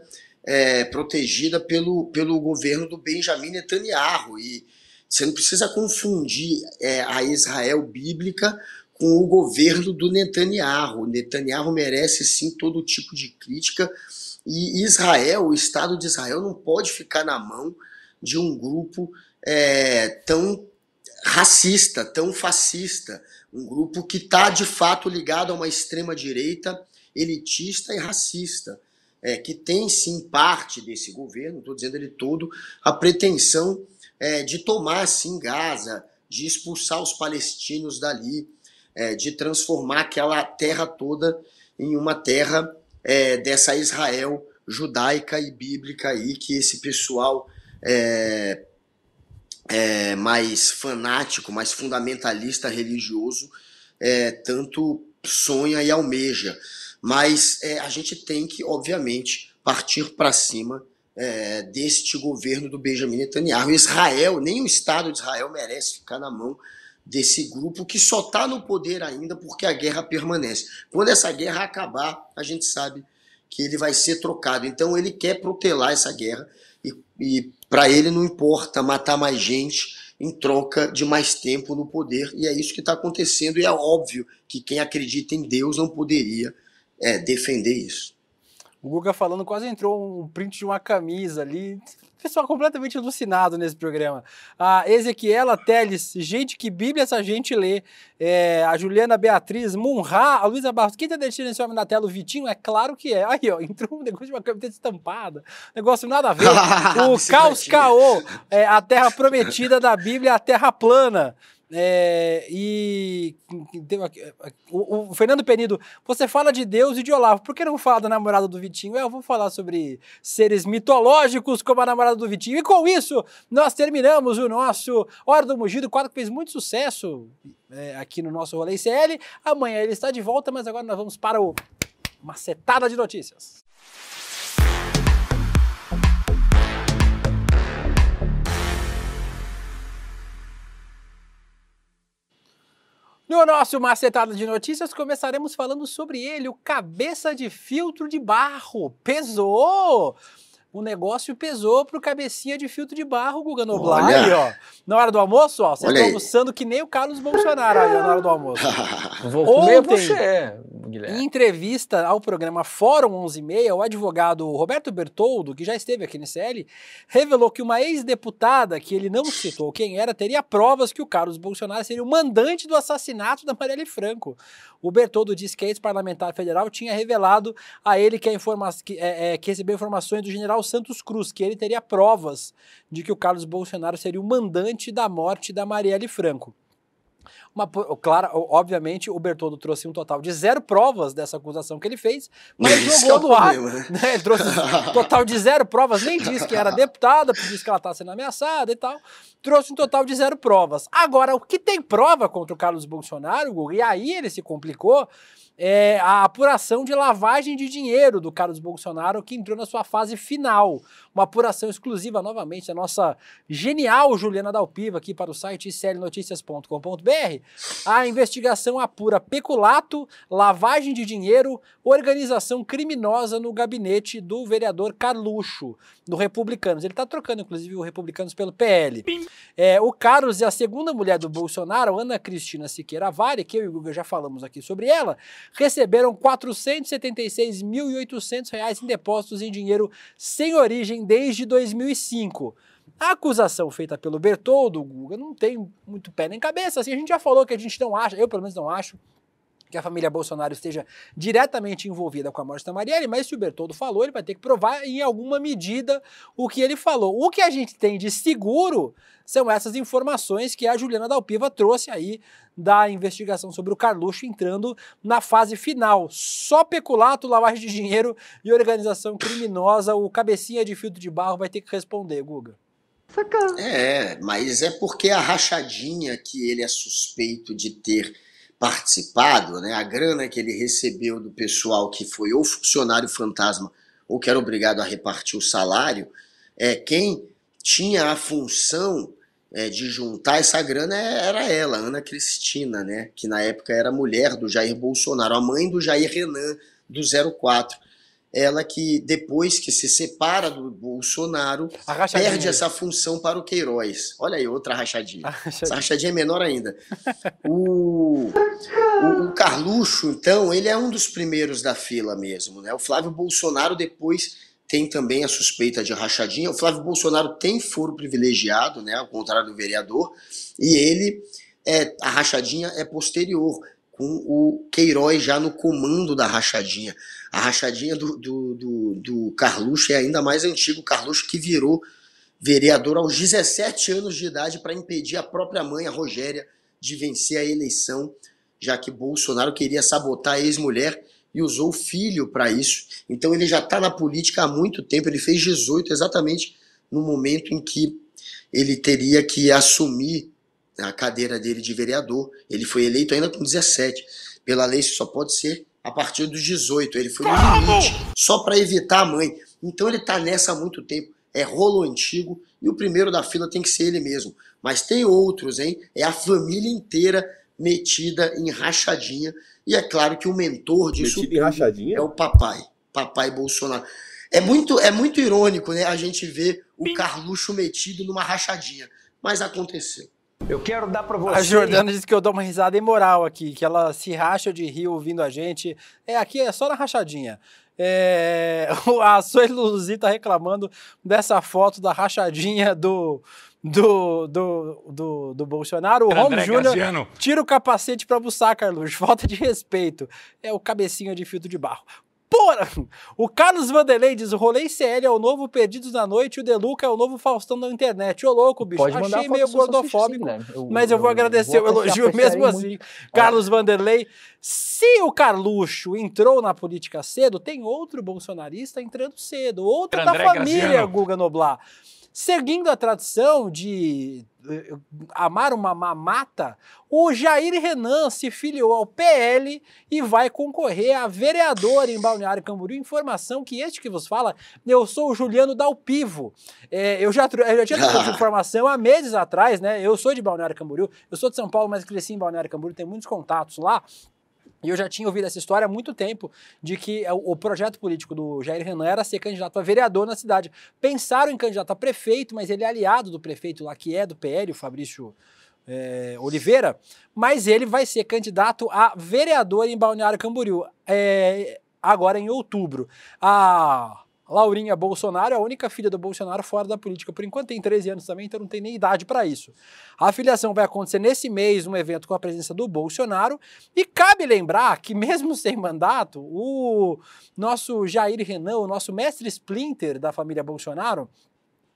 protegida pelo governo do Benjamin Netanyahu. E você não precisa confundir a Israel bíblica com o governo do Netanyahu. Netanyahu merece sim todo tipo de crítica, e Israel, o Estado de Israel, não pode ficar na mão de um grupo tão racista, tão fascista, um grupo que está de fato ligado a uma extrema-direita elitista e racista, que tem sim parte desse governo, não estou dizendo ele todo, a pretensão de tomar sim Gaza, de expulsar os palestinos dali, de transformar aquela terra toda em uma terra dessa Israel judaica e bíblica aí, que esse pessoal mais fanático, mais fundamentalista religioso tanto sonha e almeja. Mas a gente tem que, obviamente, partir para cima deste governo do Benjamin Netanyahu. Israel, nem o Estado de Israel merece ficar na mão desse grupo que só está no poder ainda porque a guerra permanece. Quando essa guerra acabar, a gente sabe que ele vai ser trocado. Então ele quer protelar essa guerra e para ele não importa matar mais gente em troca de mais tempo no poder. E é isso que está acontecendo, e é óbvio que quem acredita em Deus não poderia defender isso. O Guga falando, quase entrou um print de uma camisa ali. Pessoal completamente alucinado nesse programa. A Ezequiela Teles, gente, que Bíblia essa gente lê. A Juliana Beatriz, Munra, a Luísa Barros. Quem tá deixando esse homem na tela? O Vitinho? É claro que é. Aí, ó, entrou um negócio de uma camiseta estampada. Negócio nada a ver. O Caos Caô, a terra prometida da Bíblia, a terra plana. O Fernando Penido, você fala de Deus e de Olavo, por que não fala da namorada do Vitinho? Eu vou falar sobre seres mitológicos como a namorada do Vitinho. E com isso, nós terminamos o nosso Hora do Mugido, quadro que fez muito sucesso aqui no nosso Rolê ICL. Amanhã ele está de volta, mas agora nós vamos para o Macetada de Notícias. No nosso Macetada de Notícias, começaremos falando sobre ele, o cabeça de filtro de barro. Pesou! O negócio pesou pro cabecinha de filtro de barro, Guga Noblar. Aí, ó. Na hora do almoço, ó, vocês estão almoçando que nem o Carlos Bolsonaro aí, ó, na hora do almoço. Vou comer você, Guilherme. Em entrevista ao programa Fórum 11h30, o advogado Roberto Bertoldo, que já esteve aqui no CL, revelou que uma ex-deputada, que ele não citou quem era, teria provas que o Carlos Bolsonaro seria o mandante do assassinato da Marielle Franco. O Bertoldo disse que a ex-parlamentar federal tinha revelado a ele que recebeu informações do general Santos Cruz, que ele teria provas de que o Carlos Bolsonaro seria o mandante da morte da Marielle Franco. Claro, obviamente, o Bertoldo trouxe um total de 0 provas dessa acusação que ele fez, mas jogou no ar. Né? Ele trouxe um total de 0 provas, nem disse que era deputada, disse que ela está sendo ameaçada e tal. Trouxe um total de 0 provas. Agora, o que tem prova contra o Carlos Bolsonaro, Guga, e aí ele se complicou, é a apuração de lavagem de dinheiro do Carlos Bolsonaro, que entrou na sua fase final. Uma apuração exclusiva, novamente, da nossa genial Juliana Dalpiva, aqui para o site iclnoticias.com.br. A investigação apura peculato, lavagem de dinheiro, organização criminosa no gabinete do vereador Carluxo, do Republicanos. Ele está trocando, inclusive, o Republicanos pelo PL. O Carlos e a segunda mulher do Bolsonaro, Ana Cristina Siqueira Vale, que eu e o Guga já falamos aqui sobre ela, receberam R$ 476.800 em depósitos em dinheiro sem origem desde 2005. A acusação feita pelo Bertoldo, Guga, não tem muito pé nem cabeça. Assim, a gente já falou que a gente não acha, eu pelo menos não acho, que a família Bolsonaro esteja diretamente envolvida com a morte da Marielle, mas se o Bertoldo falou, ele vai ter que provar em alguma medida o que ele falou. O que a gente tem de seguro são essas informações que a Juliana Dalpiva trouxe aí da investigação sobre o Carluxo entrando na fase final. Só peculato, lavagem de dinheiro e organização criminosa, o cabecinha de filtro de barro vai ter que responder, Guga. Mas é porque a rachadinha que ele é suspeito de ter participado, né, a grana que ele recebeu do pessoal que foi ou funcionário fantasma ou que era obrigado a repartir o salário, quem tinha a função de juntar essa grana era ela, Ana Cristina, né, que na época era mulher do Jair Bolsonaro, a mãe do Jair Renan, do 04. Ela que, depois que se separa do Bolsonaro, perde essa função para o Queiroz. Olha aí, outra rachadinha. Essa rachadinha é menor ainda. O Carluxo, então, ele é um dos primeiros da fila mesmo, né? O Flávio Bolsonaro depois tem também a suspeita de rachadinha. O Flávio Bolsonaro tem foro privilegiado, né? Ao contrário do vereador. E ele, a rachadinha é posterior, com o Queiroz já no comando da rachadinha. A rachadinha do Carluxo é ainda mais antigo. O Carluxo que virou vereador aos 17 anos de idade para impedir a própria mãe, a Rogéria, de vencer a eleição, já que Bolsonaro queria sabotar a ex-mulher e usou o filho para isso. Então ele já está na política há muito tempo. Ele fez 18 exatamente no momento em que ele teria que assumir a cadeira dele de vereador. Ele foi eleito ainda com 17. Pela lei isso só pode ser a partir dos 18. Ele foi no limite, só para evitar a mãe. Então ele está nessa há muito tempo. É rolo antigo e o primeiro da fila tem que ser ele mesmo. Mas tem outros, hein? É a família inteira metida em rachadinha. E é claro que o mentor disso é o papai Bolsonaro. É muito irônico, né? A gente ver o Carluxo metido numa rachadinha. Mas aconteceu. Eu quero dar pra você... A Jordana disse que eu dou uma risada imoral aqui, que ela se racha de rir ouvindo a gente. Aqui é só na rachadinha. A Sueli Luzi tá reclamando dessa foto da rachadinha do Bolsonaro. O Romo Júnior tira o capacete pra buçar, Carlos. Falta de respeito. É o cabecinha de filtro de barro. Porra! O Carlos Vanderlei diz: o Rolê CL é o novo Perdidos na Noite e o Deluca é o novo Faustão da internet. Ô louco, bicho. Achei meio gordofóbico, mas eu vou agradecer o elogio mesmo assim. Carlos Vanderlei. Se o Carluxo entrou na política cedo, tem outro bolsonarista entrando cedo. Outro da família Guga Noblar. Seguindo a tradição de amar uma mamata, o Jair Renan se filiou ao PL e vai concorrer a vereador em Balneário Camboriú. Informação que este que vos fala, eu sou o Juliano Dalpivo. Eu já tinha essa informação há meses atrás, né? Eu sou de Balneário Camboriú, eu sou de São Paulo, mas cresci em Balneário Camboriú, tenho muitos contatos lá. E eu já tinha ouvido essa história há muito tempo, de que o projeto político do Jair Renan era ser candidato a vereador na cidade. Pensaram em candidato a prefeito, mas ele é aliado do prefeito lá, que é do PL, o Fabrício Oliveira, mas ele vai ser candidato a vereador em Balneário Camboriú, agora em outubro. A Laurinha Bolsonaro é a única filha do Bolsonaro fora da política. Por enquanto tem 13 anos também, então não tem nem idade para isso. A filiação vai acontecer nesse mês, um evento com a presença do Bolsonaro. E cabe lembrar que mesmo sem mandato, o nosso Jair Renan, o nosso mestre Splinter da família Bolsonaro,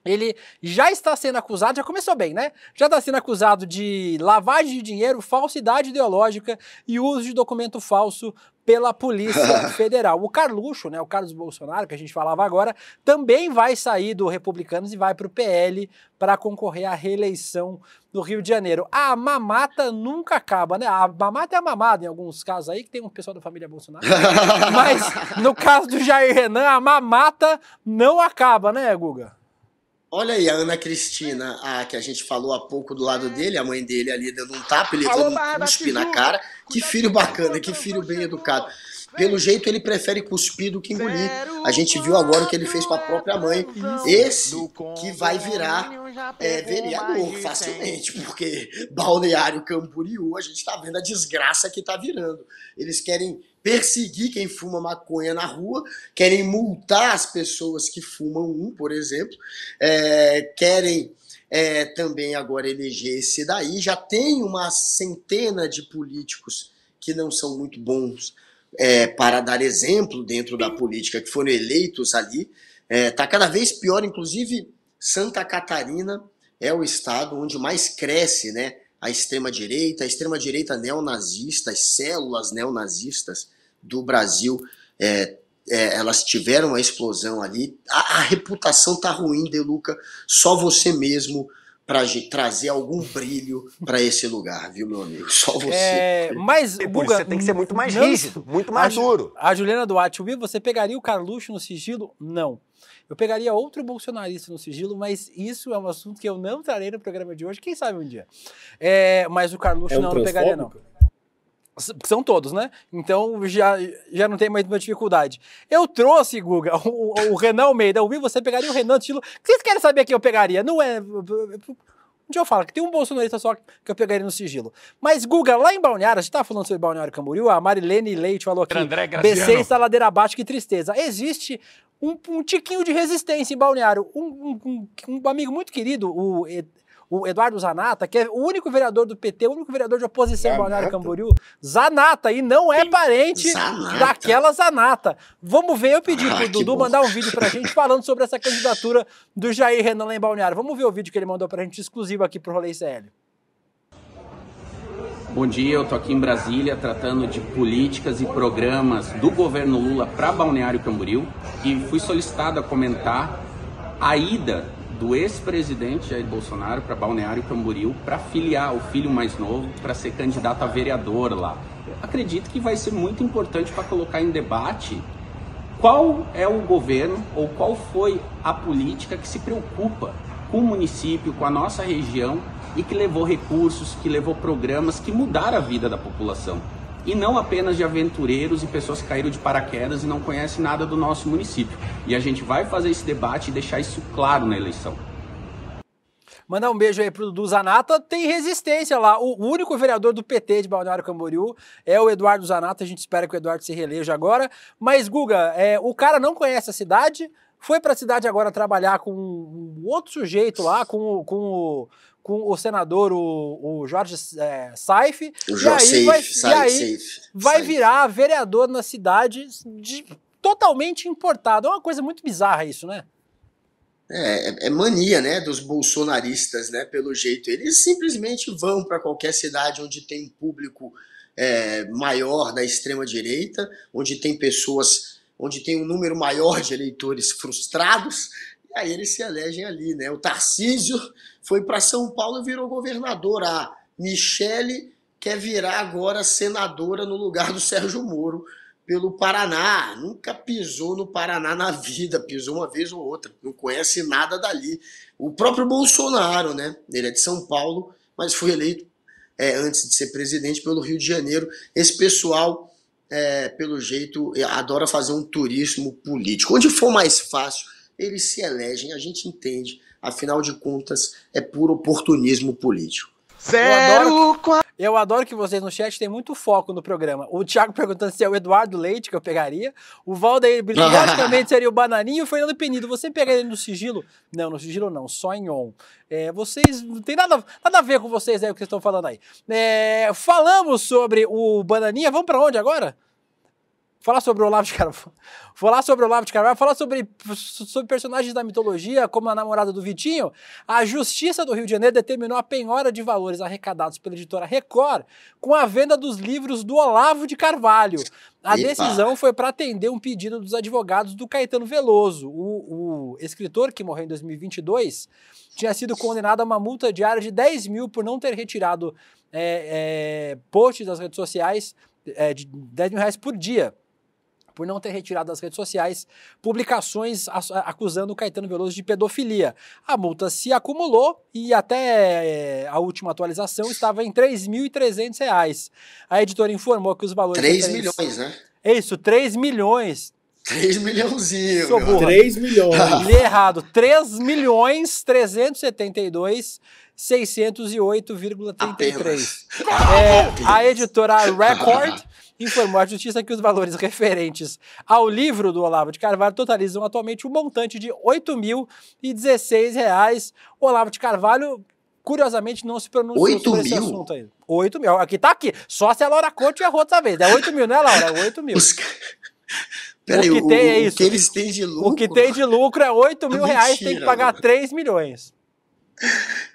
ele já está sendo acusado, já começou bem, né? Já está sendo acusado de lavagem de dinheiro, falsidade ideológica e uso de documento falso pela Polícia Federal. O Carluxo, né, o Carlos Bolsonaro, que a gente falava agora, também vai sair do Republicanos e vai para o PL para concorrer à reeleição no Rio de Janeiro. A mamata nunca acaba, né? A mamata é a mamada em alguns casos aí, que tem um pessoal da família Bolsonaro. Mas no caso do Jair Renan, a mamata não acaba, né, Guga? Olha aí a Ana Cristina, a que a gente falou há pouco do lado dele, a mãe dele ali dando um tapa, ele levando um cuspe na cara. Que filho bacana, que filho bem educado. Pelo jeito ele prefere cuspir do que engolir. A gente viu agora o que ele fez com a própria mãe. Esse que vai virar vereador facilmente, porque Balneário Camboriú, a gente está vendo a desgraça que está virando. Eles querem perseguir quem fuma maconha na rua, querem multar as pessoas que fumam por exemplo, querem também agora eleger esse daí. Já tem uma centena de políticos que não são muito bons para dar exemplo dentro da política, que foram eleitos ali. Tá cada vez pior, inclusive Santa Catarina é o estado onde mais cresce, né, a extrema-direita neonazista, as células neonazistas do Brasil, elas tiveram uma explosão ali. A reputação tá ruim, De Luca, só você mesmo para trazer algum brilho para esse lugar, viu, meu amigo? Só você. Mas, Guga, você tem que ser muito mais rígido, muito mais duro. A Juliana Duarte, você pegaria o Carluxo no sigilo? Não. Eu pegaria outro bolsonarista no sigilo, mas isso é um assunto que eu não trarei no programa de hoje, quem sabe um dia. Mas o Carluxo não pegaria, não. São todos, né? Então já não tem mais uma dificuldade. Eu trouxe, Guga, o Renan Almeida. Você pegaria o Renan no sigilo. Vocês querem saber quem eu pegaria? Não é... Um dia eu falo que tem um bolsonarista só que eu pegaria no sigilo. Mas, Guga, lá em Balneário, a gente tá falando sobre Balneário Camboriú, a Marilene Leite falou aqui, BC está ladeira abaixo, que tristeza. Existe um tiquinho de resistência em Balneário. Um amigo muito querido, o Eduardo Zanata, que é o único vereador do PT, o único vereador de oposição em Balneário Camboriú, Zanata, e não é parente daquela Zanata. Vamos ver, eu pedi pro Dudu mandar um vídeo pra gente falando sobre essa candidatura do Jair Renan lá em Balneário. Vamos ver o vídeo que ele mandou pra gente, exclusivo aqui pro Rolê CL. Bom dia, eu tô aqui em Brasília tratando de políticas e programas do governo Lula para Balneário Camboriú e fui solicitado a comentar a ida do ex-presidente Jair Bolsonaro para Balneário Camboriú para filiar o filho mais novo para ser candidato a vereador lá. Eu acredito que vai ser muito importante para colocar em debate qual é o governo ou qual foi a política que se preocupa com o município, com a nossa região e que levou recursos, que levou programas que mudaram a vida da população. E não apenas de aventureiros e pessoas que caíram de paraquedas e não conhecem nada do nosso município. E a gente vai fazer esse debate e deixar isso claro na eleição. Mandar um beijo aí pro Dudu Zanata, tem resistência lá. O único vereador do PT de Balneário Camboriú é o Eduardo Zanata, a gente espera que o Eduardo se reeleja agora. Mas, Guga, o cara não conhece a cidade, foi pra cidade agora trabalhar com um outro sujeito lá, com o senador, o Jorge Saif, e aí vai virar vereador na cidade totalmente importado. É uma coisa muito bizarra isso, né? É mania, né, dos bolsonaristas, né, pelo jeito. Eles simplesmente vão para qualquer cidade onde tem um público maior da extrema-direita, onde tem pessoas, onde tem um número maior de eleitores frustrados, e aí eles se elegem ali, né? O Tarcísio foi para São Paulo e virou governador. A Michele quer virar agora senadora no lugar do Sérgio Moro pelo Paraná. Nunca pisou no Paraná na vida, pisou uma vez ou outra, não conhece nada dali. O próprio Bolsonaro, né? Ele é de São Paulo, mas foi eleito antes de ser presidente pelo Rio de Janeiro. Esse pessoal, pelo jeito, adora fazer um turismo político. Onde for mais fácil, eles se elegem, a gente entende. Afinal de contas, é puro oportunismo político. Eu adoro que vocês no chat têm muito foco no programa. O Thiago perguntando se é o Eduardo Leite que eu pegaria. O Valdeir Brito, logicamente, seria o Bananinha. E o Fernando Penido, você pegaria no sigilo? Não, no sigilo não, só em on. Vocês, não tem nada a ver com vocês aí, o que vocês estão falando aí. Falamos sobre o Bananinha, vamos pra onde agora? falar sobre o Olavo de Carvalho, falar sobre personagens da mitologia, como a namorada do Vitinho. A Justiça do Rio de Janeiro determinou a penhora de valores arrecadados pela editora Record com a venda dos livros do Olavo de Carvalho. A decisão foi para atender um pedido dos advogados do Caetano Veloso. O escritor, que morreu em 2022, tinha sido condenado a uma multa diária de 10 mil por não ter retirado posts das redes sociais de 10 mil reais por dia, por não ter retirado das redes sociais publicações acusando o Caetano Veloso de pedofilia. A multa se acumulou e até a última atualização estava em R$ 3.300. A editora informou que os valores... 3 milhões, né? É isso, 3 milhões. 3 milhãozinho. 3 milhões. Li errado. 3.372.608,33. A editora Record informou à Justiça que os valores referentes ao livro do Olavo de Carvalho totalizam atualmente um montante de R$ 8.016. O Olavo de Carvalho, curiosamente, não se pronunciou sobre esse assunto ainda. 8 mil. Aqui tá aqui. Só se a Laura Conte errou dessa vez. É 8 mil, não é, Laura? É 8 mil. Peraí, o que tem é isso. O que eles têm de lucro? O que tem de lucro é 8 mil reais, tem que pagar 3 milhões.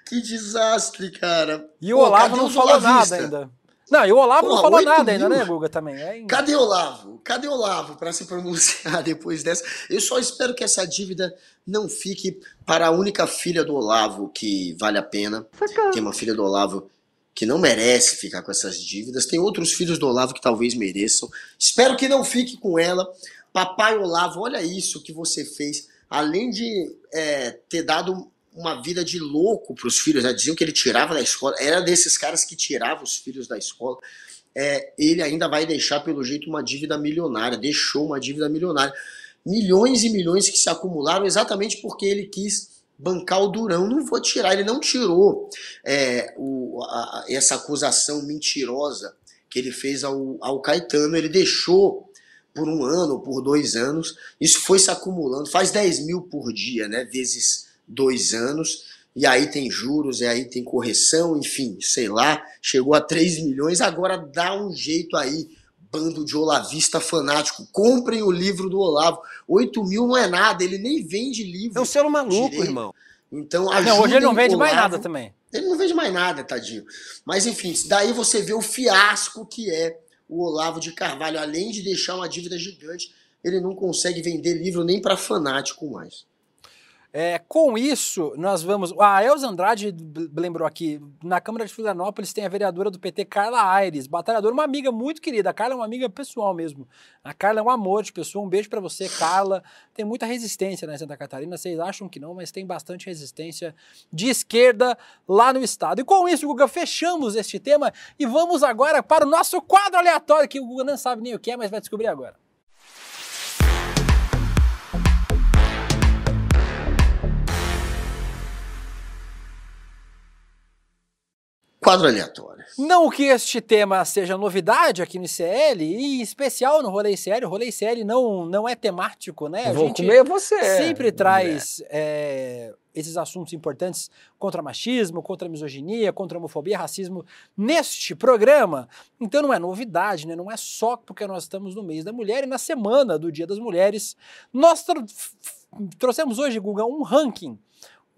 Que desastre, cara. E o Olavo não falou nada ainda. Não, e o Olavo não falou nada ainda, né, Guga, também. Cadê o Olavo? Cadê o Olavo para se pronunciar depois dessa? Eu só espero que essa dívida não fique para a única filha do Olavo que vale a pena. Tem uma filha do Olavo que não merece ficar com essas dívidas. Tem outros filhos do Olavo que talvez mereçam. Espero que não fique com ela. Papai Olavo, olha isso que você fez. Além de ter dado uma vida de louco para os filhos, né? Diziam que ele tirava da escola, era desses caras que tirava os filhos da escola. Ele ainda vai deixar, pelo jeito, uma dívida milionária. Deixou uma dívida milionária. Milhões e milhões que se acumularam exatamente porque ele quis bancar o Durão. Não vou tirar, ele não tirou essa acusação mentirosa que ele fez ao Caetano. Ele deixou por 1 ano, por 2 anos. Isso foi se acumulando. Faz 10 mil por dia, né? Vezes 2 anos, e aí tem juros, e aí tem correção, enfim, sei lá, chegou a 3 milhões, agora dá um jeito aí, bando de olavista fanático, comprem o livro do Olavo, 8 mil não é nada, ele nem vende livro. É um selo maluco, irmão. Então, não, hoje ele não vende mais nada também. Ele não vende mais nada, tadinho. Mas enfim, daí você vê o fiasco que é o Olavo de Carvalho, além de deixar uma dívida gigante, ele não consegue vender livro nem para fanático mais. Com isso, nós vamos... A Elza Andrade lembrou aqui, na Câmara de Florianópolis tem a vereadora do PT, Carla Aires, batalhadora, uma amiga muito querida. A Carla é uma amiga pessoal mesmo. A Carla é um amor de pessoa. Um beijo pra você, Carla. Tem muita resistência, né, em Santa Catarina. Vocês acham que não, mas tem bastante resistência de esquerda lá no estado. E com isso, Guga, fechamos este tema e vamos agora para o nosso quadro aleatório, que o Guga não sabe nem o que é, mas vai descobrir agora. Quadro aleatório. Não que este tema seja novidade aqui no ICL, e em especial no Rolê ICL. O Rolê ICL não é temático, né? Vou comer você. Sempre traz esses assuntos importantes contra machismo, contra misoginia, contra homofobia, racismo neste programa. Então não é novidade, né? Não é só porque nós estamos no mês da mulher e na semana do Dia das Mulheres. Nós trouxemos hoje, Guga, um ranking,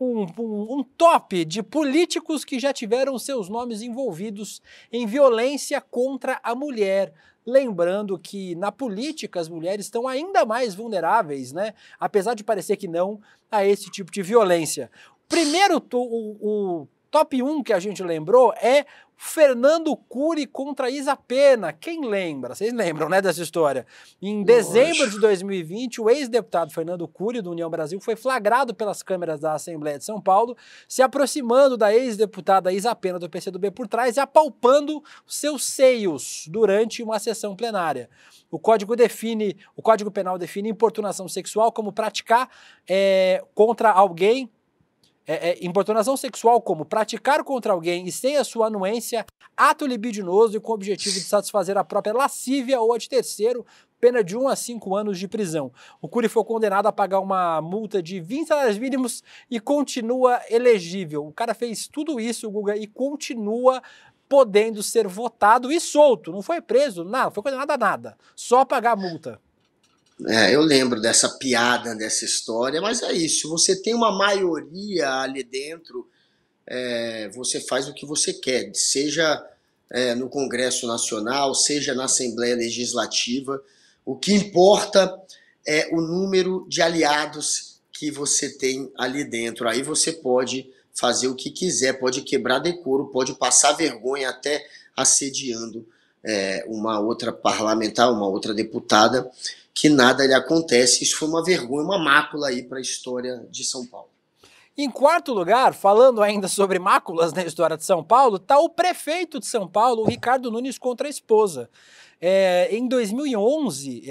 um top de políticos que já tiveram seus nomes envolvidos em violência contra a mulher. Lembrando que na política as mulheres estão ainda mais vulneráveis, né? Apesar de parecer que não, a esse tipo de violência. Primeiro, o top 1 que a gente lembrou é Fernando Cury contra Isa Pena. Quem lembra? Vocês lembram, né, dessa história? Em dezembro de 2020, o ex-deputado Fernando Cury, do União Brasil, foi flagrado pelas câmeras da Assembleia de São Paulo, se aproximando da ex-deputada Isa Pena, do PCdoB, por trás e apalpando seus seios durante uma sessão plenária. O Código Penal define importunação sexual como praticar contra alguém, importunação sexual como praticar contra alguém e sem a sua anuência, ato libidinoso e com o objetivo de satisfazer a própria lascívia ou a de terceiro, pena de 1 a 5 anos de prisão. O Cury foi condenado a pagar uma multa de 20 salários mínimos e continua elegível. O cara fez tudo isso, Guga, e continua podendo ser votado e solto. Não foi preso, não foi condenado a nada. Só pagar a multa. Eu lembro dessa piada, dessa história, mas é isso. Se você tem uma maioria ali dentro, você faz o que você quer, seja no Congresso Nacional, seja na Assembleia Legislativa. O que importa é o número de aliados que você tem ali dentro. Aí você pode fazer o que quiser, pode quebrar decoro, pode passar vergonha até assediando uma outra parlamentar, uma outra deputada, que nada lhe acontece. Isso foi uma vergonha, uma mácula aí para a história de São Paulo. Em quarto lugar, falando ainda sobre máculas na história de São Paulo, está o prefeito de São Paulo, o Ricardo Nunes, contra a esposa. Em 2011,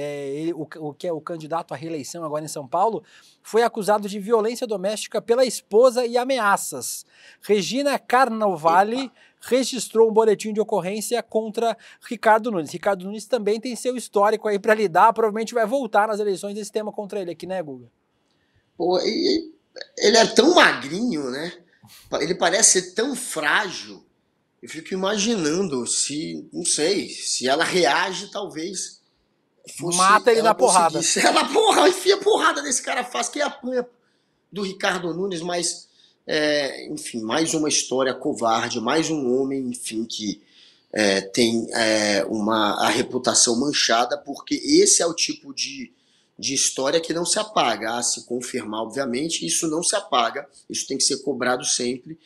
que é o candidato à reeleição agora em São Paulo, foi acusado de violência doméstica pela esposa e ameaças. Regina Carnovale registrou um boletim de ocorrência contra Ricardo Nunes. Ricardo Nunes também tem seu histórico aí para lidar, provavelmente vai voltar nas eleições desse tema contra ele aqui, né, Guga? Pô, ele é tão magrinho, né? Ele parece ser tão frágil. Eu fico imaginando não sei, se ela reage, talvez mata ele na porrada. Ela enfia porrada desse cara fácil, que apanha do Ricardo Nunes, mas enfim, mais uma história covarde, mais um homem, enfim, que tem a reputação manchada, porque esse é o tipo de história que não se apaga. Se confirmar, obviamente, isso não se apaga, isso tem que ser cobrado sempre,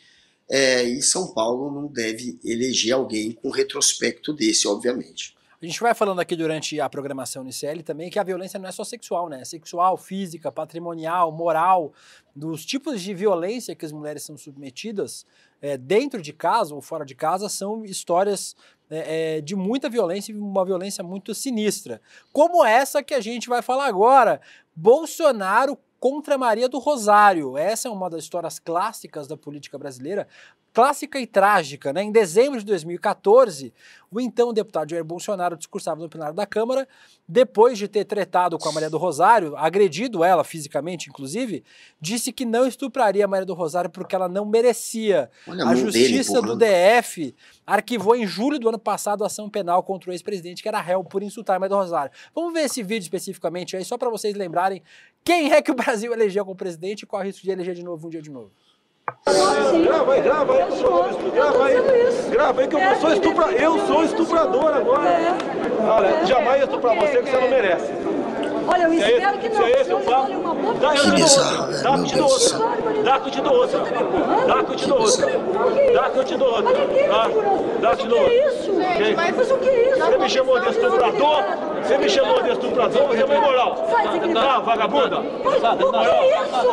e São Paulo não deve eleger alguém com retrospecto desse, obviamente. A gente vai falando aqui durante a programação Unicel também que a violência não é só sexual, né? Sexual, física, patrimonial, moral, dos tipos de violência que as mulheres são submetidas dentro de casa ou fora de casa são histórias de muita violência e uma violência muito sinistra. Como essa que a gente vai falar agora, Bolsonaro contra Maria do Rosário. Essa é uma das histórias clássicas da política brasileira, clássica e trágica, né? Em dezembro de 2014, o então deputado Jair Bolsonaro discursava no plenário da Câmara, depois de ter tretado com a Maria do Rosário, agredido ela fisicamente, inclusive, disse que não estupraria a Maria do Rosário porque ela não merecia. A Justiça do DF arquivou em julho do ano passado a ação penal contra o ex-presidente, que era réu por insultar a Maria do Rosário. Vamos ver esse vídeo especificamente aí, só para vocês lembrarem quem é que o Brasil elegeu como presidente e qual é o risco de eleger de novo um dia de novo. Grava aí, grava aí que eu sou estuprador agora. Olha, jamais eu estuprar você que você não merece. Olha, eu espero que não. Se é esse, eu falo. Dá que eu te dou outra. Dá que eu te dou outra. Dá que eu te dou outra. Dá que eu te dou outra. Dá que eu te dou outra. Mas o que é isso? Você me chamou de estuprador? Você me chamou de estuprador? Você é uma imoral. Ah, vagabunda.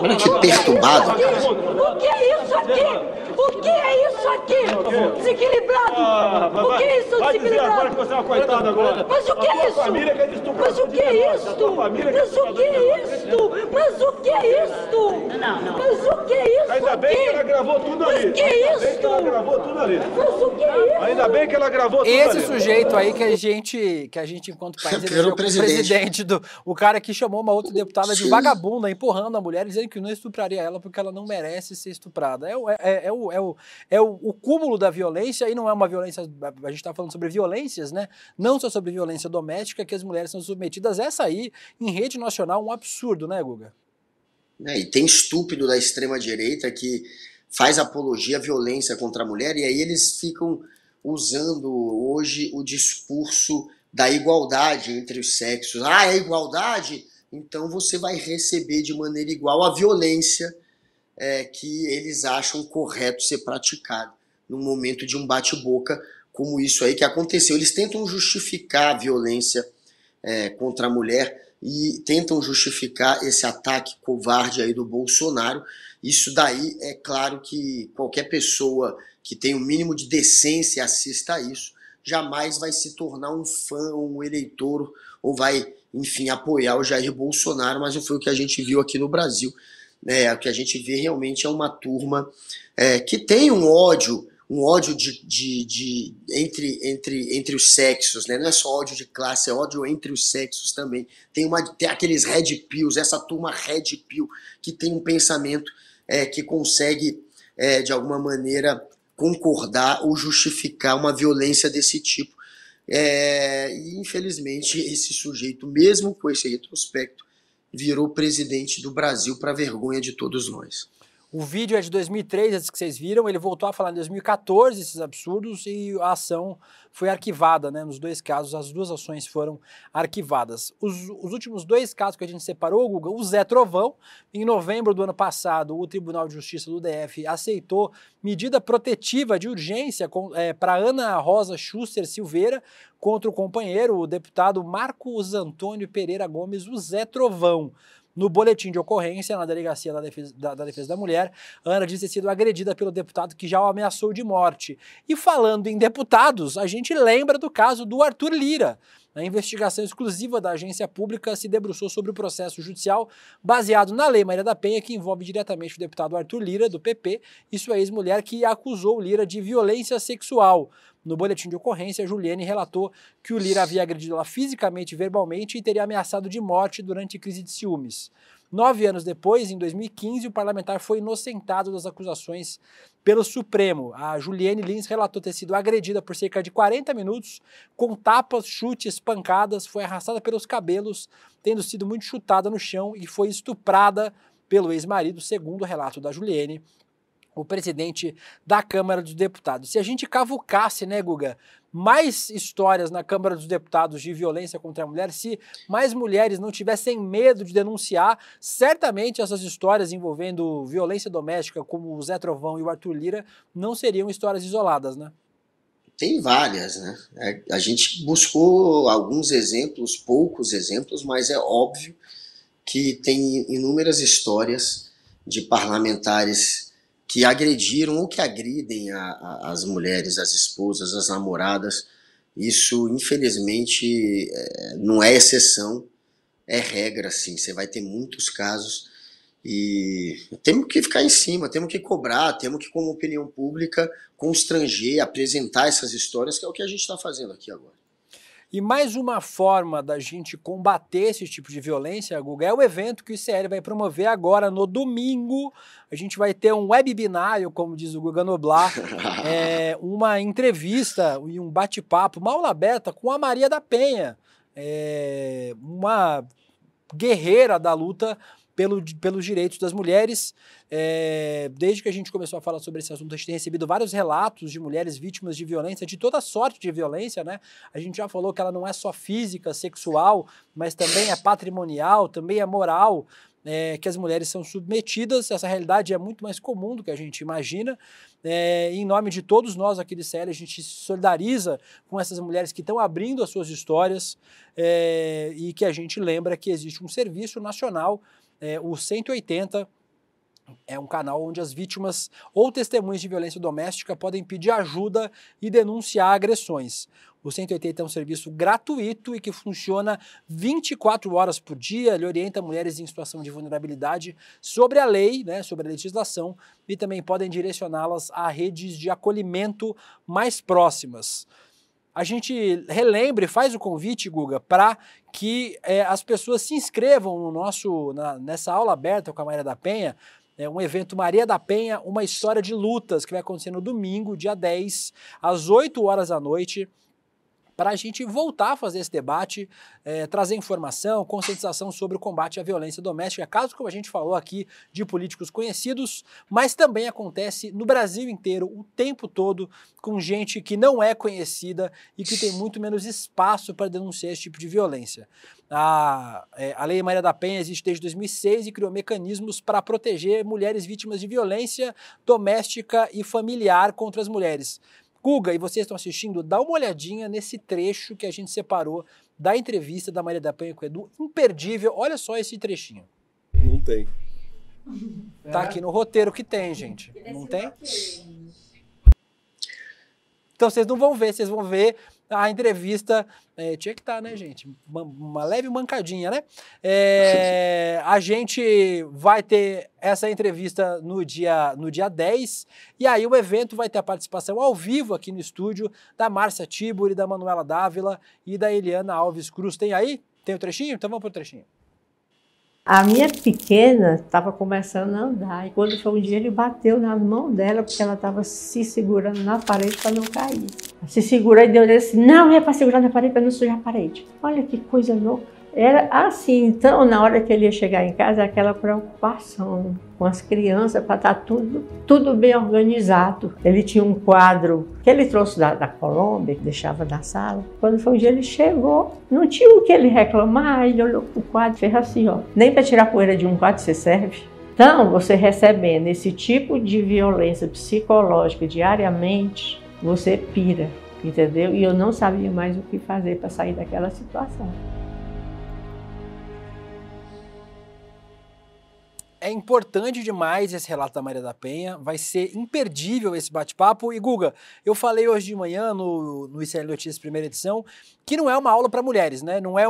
Olha que perturbado. O que é isso aqui? O que é isso aqui? Desequilibrado. O que é isso, vai dizer agora que desequilibrado? você é uma coitada agora. Mas o que é isso? Família que é de estuprador. Mas o que é isso? Mas o que é isso? Mas o que é isso? Mas o que é isso? Ainda bem que ela gravou tudo ali. Mas o que é isso? Ainda bem que ela gravou tudo ali. Mas o que é isso? Ainda bem que ela gravou tudo ali. Esse sujeito aí que a gente enquanto país elegeu como presidente o cara que chamou uma outra deputada de vagabunda, empurrando a mulher, dizendo que não estupraria ela porque ela não merece ser estuprada. É o cúmulo da violência, e não é uma violência, a gente tá falando sobre violências, né? Não só sobre violência doméstica que as mulheres são submetidas. Essa aí, em rede nacional, um absurdo, né, Guga? E tem estúpido da extrema-direita que faz apologia à violência contra a mulher, e aí eles ficam usando hoje o discurso da igualdade entre os sexos. É igualdade? Então você vai receber de maneira igual a violência que eles acham correto ser praticado num momento de um bate-boca como isso aí que aconteceu. Eles tentam justificar a violência contra a mulher e tentam justificar esse ataque covarde aí do Bolsonaro. Isso daí é claro que qualquer pessoa que tem o mínimo de decência assista a isso, jamais vai se tornar um fã, um eleitor, ou vai, enfim, apoiar o Jair Bolsonaro, mas não foi o que a gente viu aqui no Brasil. O que a gente vê realmente é uma turma que tem um ódio entre os sexos, né? Não é só ódio de classe, é ódio entre os sexos também. Tem aqueles red pills, essa turma red pill, que tem um pensamento que consegue, de alguma maneira, concordar ou justificar uma violência desse tipo. E infelizmente esse sujeito, mesmo com esse retrospecto, virou presidente do Brasil para vergonha de todos nós. O vídeo é de 2003, esse que vocês viram, ele voltou a falar em 2014 esses absurdos e a ação foi arquivada, né? Nos dois casos, as duas ações foram arquivadas. Os últimos dois casos que a gente separou, Guga, o Zé Trovão, em novembro do ano passado, o Tribunal de Justiça do DF aceitou medida protetiva de urgência para Ana Rosa Schuster Silveira contra o companheiro, o deputado Marcos Antônio Pereira Gomes, o Zé Trovão. No boletim de ocorrência, na Delegacia da Defesa da Mulher, Ana disse ter sido agredida pelo deputado que já o ameaçou de morte. E falando em deputados, a gente lembra do caso do Arthur Lira. A investigação exclusiva da agência pública se debruçou sobre o processo judicial baseado na Lei Maria da Penha, que envolve diretamente o deputado Arthur Lira, do PP, e sua ex-mulher, que acusou Lira de violência sexual. No boletim de ocorrência, Juliane relatou que o Lira havia agredido ela fisicamente e verbalmente e teria ameaçado de morte durante crise de ciúmes. 9 anos depois, em 2015, o parlamentar foi inocentado das acusações pelo Supremo. A Juliane Lins relatou ter sido agredida por cerca de 40 minutos, com tapas, chutes, pancadas, foi arrastada pelos cabelos, tendo sido muito chutada no chão e foi estuprada pelo ex-marido, segundo o relato da Juliane, o presidente da Câmara dos Deputados. Se a gente cavucasse, né, Guga, mais histórias na Câmara dos Deputados de violência contra a mulher, se mais mulheres não tivessem medo de denunciar, certamente essas histórias envolvendo violência doméstica, como o Zé Trovão e o Arthur Lira, não seriam histórias isoladas, né? Tem várias, né? A gente buscou alguns exemplos, poucos exemplos, mas é óbvio que tem inúmeras histórias de parlamentares que agrediram ou que agridem as mulheres, as esposas, as namoradas. Isso, infelizmente, não é exceção, é regra, sim. Você vai ter muitos casos e temos que ficar em cima, temos que cobrar, temos que, como opinião pública, constranger, apresentar essas histórias, que é o que a gente está fazendo aqui agora. E mais uma forma da gente combater esse tipo de violência, Guga, é o evento que o ICL vai promover agora no domingo. A gente vai ter um webinário, como diz o Guga Noblar, uma entrevista e um bate-papo, uma aula aberta com a Maria da Penha, uma guerreira da luta pelos direitos das mulheres. Desde que a gente começou a falar sobre esse assunto, a gente tem recebido vários relatos de mulheres vítimas de violência, de toda sorte de violência, né? A gente já falou que ela não é só física, sexual, mas também é patrimonial, também é moral, que as mulheres são submetidas. Essa realidade é muito mais comum do que a gente imagina. Em nome de todos nós aqui do ICL, a gente se solidariza com essas mulheres que estão abrindo as suas histórias e que a gente lembra que existe um serviço nacional, o 180, é um canal onde as vítimas ou testemunhas de violência doméstica podem pedir ajuda e denunciar agressões. O 180 é um serviço gratuito e que funciona 24 horas por dia. Ele orienta mulheres em situação de vulnerabilidade sobre a lei, né, sobre a legislação, e também podem direcioná-las a redes de acolhimento mais próximas. A gente relembra e faz o convite, Guga, para que as pessoas se inscrevam nessa aula aberta com a Maria da Penha, um evento Maria da Penha, uma história de lutas, que vai acontecer no domingo, dia 10, às 8 horas da noite, para a gente voltar a fazer esse debate, trazer informação, conscientização sobre o combate à violência doméstica, caso, como a gente falou aqui, de políticos conhecidos, mas também acontece no Brasil inteiro, o tempo todo, com gente que não é conhecida e que tem muito menos espaço para denunciar esse tipo de violência. A Lei Maria da Penha existe desde 2006 e criou mecanismos para proteger mulheres vítimas de violência doméstica e familiar contra as mulheres. Guga, e vocês estão assistindo, dá uma olhadinha nesse trecho que a gente separou da entrevista da Maria da Penha com o Edu, imperdível. Olha só esse trechinho. Não tem. Tá aqui no roteiro que tem, gente. Não tem? Então vocês não vão ver, vocês vão ver a entrevista, tinha que estar, né, gente? Uma leve mancadinha, né? A gente vai ter essa entrevista no dia 10, e aí o evento vai ter a participação ao vivo aqui no estúdio da Márcia Tiburi, da Manuela Dávila e da Eliana Alves Cruz. Tem aí? Tem o trechinho? Então vamos pro trechinho. A minha pequena estava começando a andar e quando foi um dia ele bateu na mão dela porque ela estava se segurando na parede para não cair. Se segurou e deu assim, não é para segurar na parede para não sujar a parede. Olha que coisa louca. Era assim, então na hora que ele ia chegar em casa, aquela preocupação com as crianças para estar tudo bem organizado. Ele tinha um quadro que ele trouxe da Colômbia, que deixava na sala. Quando foi um dia ele chegou, não tinha o que ele reclamar, ele olhou pro quadro e fez assim, ó, nem para tirar poeira de um quadro você serve. Então, você recebendo esse tipo de violência psicológica diariamente, você pira, entendeu? E eu não sabia mais o que fazer para sair daquela situação. É importante demais esse relato da Maria da Penha, vai ser imperdível esse bate-papo. E Guga, eu falei hoje de manhã no ICL Notícias primeira edição que não é uma aula para mulheres, né? Não é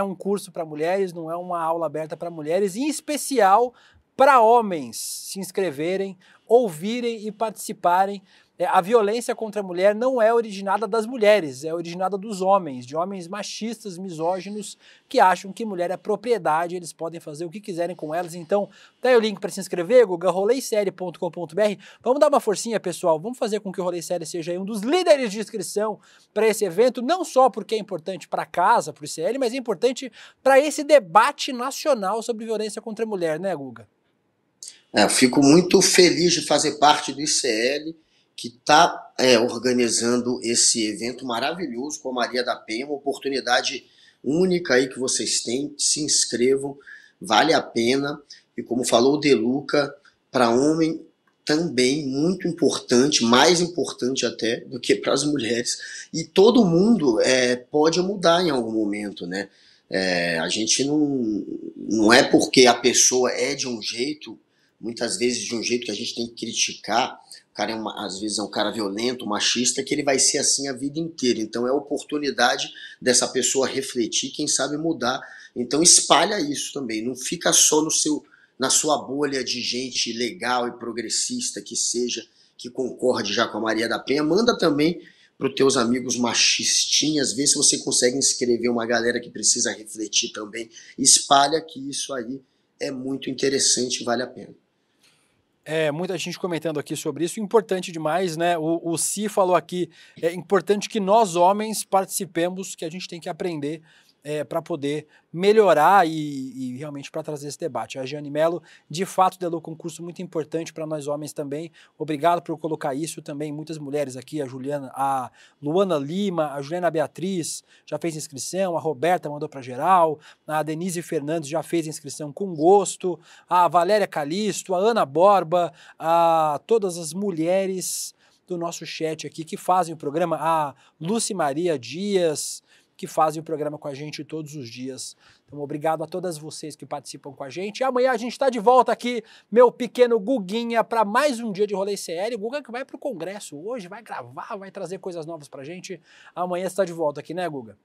um curso para mulheres, não é uma aula aberta para mulheres, em especial para homens se inscreverem, ouvirem e participarem. A violência contra a mulher não é originada das mulheres, é originada dos homens, de homens machistas, misóginos, que acham que mulher é propriedade, eles podem fazer o que quiserem com elas. Então, tá aí o link para se inscrever, Guga, roleisérie.com.br. Vamos dar uma forcinha, pessoal, vamos fazer com que o Rolê Série seja um dos líderes de inscrição para esse evento, não só porque é importante para casa, para o ICL, mas é importante para esse debate nacional sobre violência contra a mulher, né, Guga? Eu fico muito feliz de fazer parte do ICL, que está organizando esse evento maravilhoso com a Maria da Penha, uma oportunidade única aí que vocês têm, se inscrevam, vale a pena, e como falou o De Luca, para homem também muito importante, mais importante até do que para as mulheres, e todo mundo pode mudar em algum momento, né? A gente não é porque a pessoa é de um jeito, muitas vezes de um jeito que a gente tem que criticar. O cara às vezes é um cara violento, machista, que ele vai ser assim a vida inteira. Então é a oportunidade dessa pessoa refletir, quem sabe mudar. Então espalha isso também, não fica só na sua bolha de gente legal e progressista que concorde já com a Maria da Penha. Manda também para os teus amigos machistinhas, vê se você consegue inscrever uma galera que precisa refletir também. Espalha que isso aí é muito interessante e vale a pena. Muita gente comentando aqui sobre isso, importante demais, né? O Si falou aqui, é importante que nós homens participemos, que a gente tem que aprender para poder melhorar e realmente para trazer esse debate. A Jeane Mello, de fato, deu um concurso muito importante para nós homens também. Obrigado por colocar isso também. Muitas mulheres aqui, a Luana Lima, a Juliana Beatriz já fez inscrição, a Roberta mandou para geral, a Denise Fernandes já fez inscrição com gosto, a Valéria Calisto, a Ana Borba, a todas as mulheres do nosso chat aqui que fazem o programa, a Lúcia Maria Dias, que fazem o programa com a gente todos os dias. Então, obrigado a todas vocês que participam com a gente. E amanhã a gente está de volta aqui, meu pequeno Guguinha, para mais um dia de Rolê CL. O Guga que vai para o Congresso hoje, vai gravar, vai trazer coisas novas para a gente. Amanhã você está de volta aqui, né, Guga?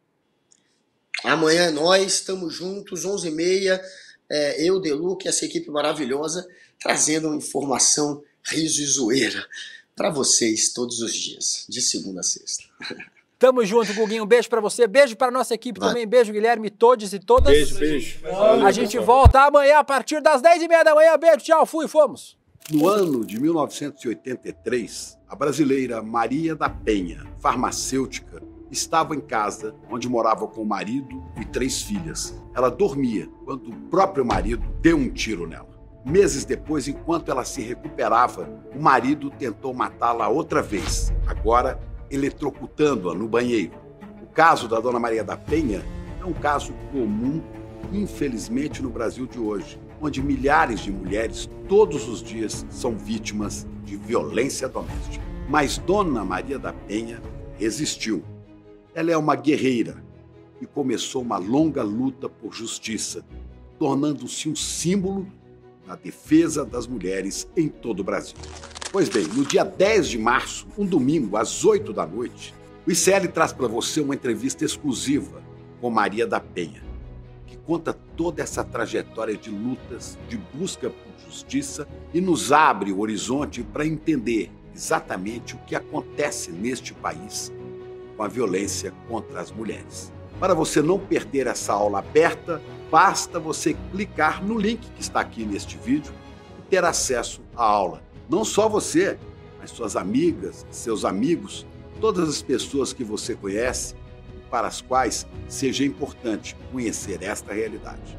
Amanhã é nós, estamos juntos, 11h30, eu, De Luca e essa equipe maravilhosa, trazendo informação, riso e zoeira para vocês todos os dias, de segunda a sexta. Tamo junto, Guguinho. Um beijo pra você. Beijo pra nossa equipe também. Beijo, Guilherme, todos e todas. Beijo. A gente volta amanhã a partir das 10h30 da manhã. Beijo, tchau, fui, fomos. No ano de 1983, a brasileira Maria da Penha, farmacêutica, estava em casa, onde morava com o marido e 3 filhas. Ela dormia quando o próprio marido deu um tiro nela. Meses depois, enquanto ela se recuperava, o marido tentou matá-la outra vez, agora eletrocutando-a no banheiro. O caso da Dona Maria da Penha é um caso comum, infelizmente, no Brasil de hoje, onde milhares de mulheres todos os dias são vítimas de violência doméstica. Mas Dona Maria da Penha resistiu. Ela é uma guerreira e começou uma longa luta por justiça, tornando-se um símbolo na defesa das mulheres em todo o Brasil. Pois bem, no dia 10 de março, um domingo, às 8 da noite, o ICL traz para você uma entrevista exclusiva com Maria da Penha, que conta toda essa trajetória de lutas, de busca por justiça e nos abre o horizonte para entender exatamente o que acontece neste país com a violência contra as mulheres. Para você não perder essa aula aberta, basta você clicar no link que está aqui neste vídeo e ter acesso à aula. Não só você, mas suas amigas, seus amigos, todas as pessoas que você conhece e para as quais seja importante conhecer esta realidade.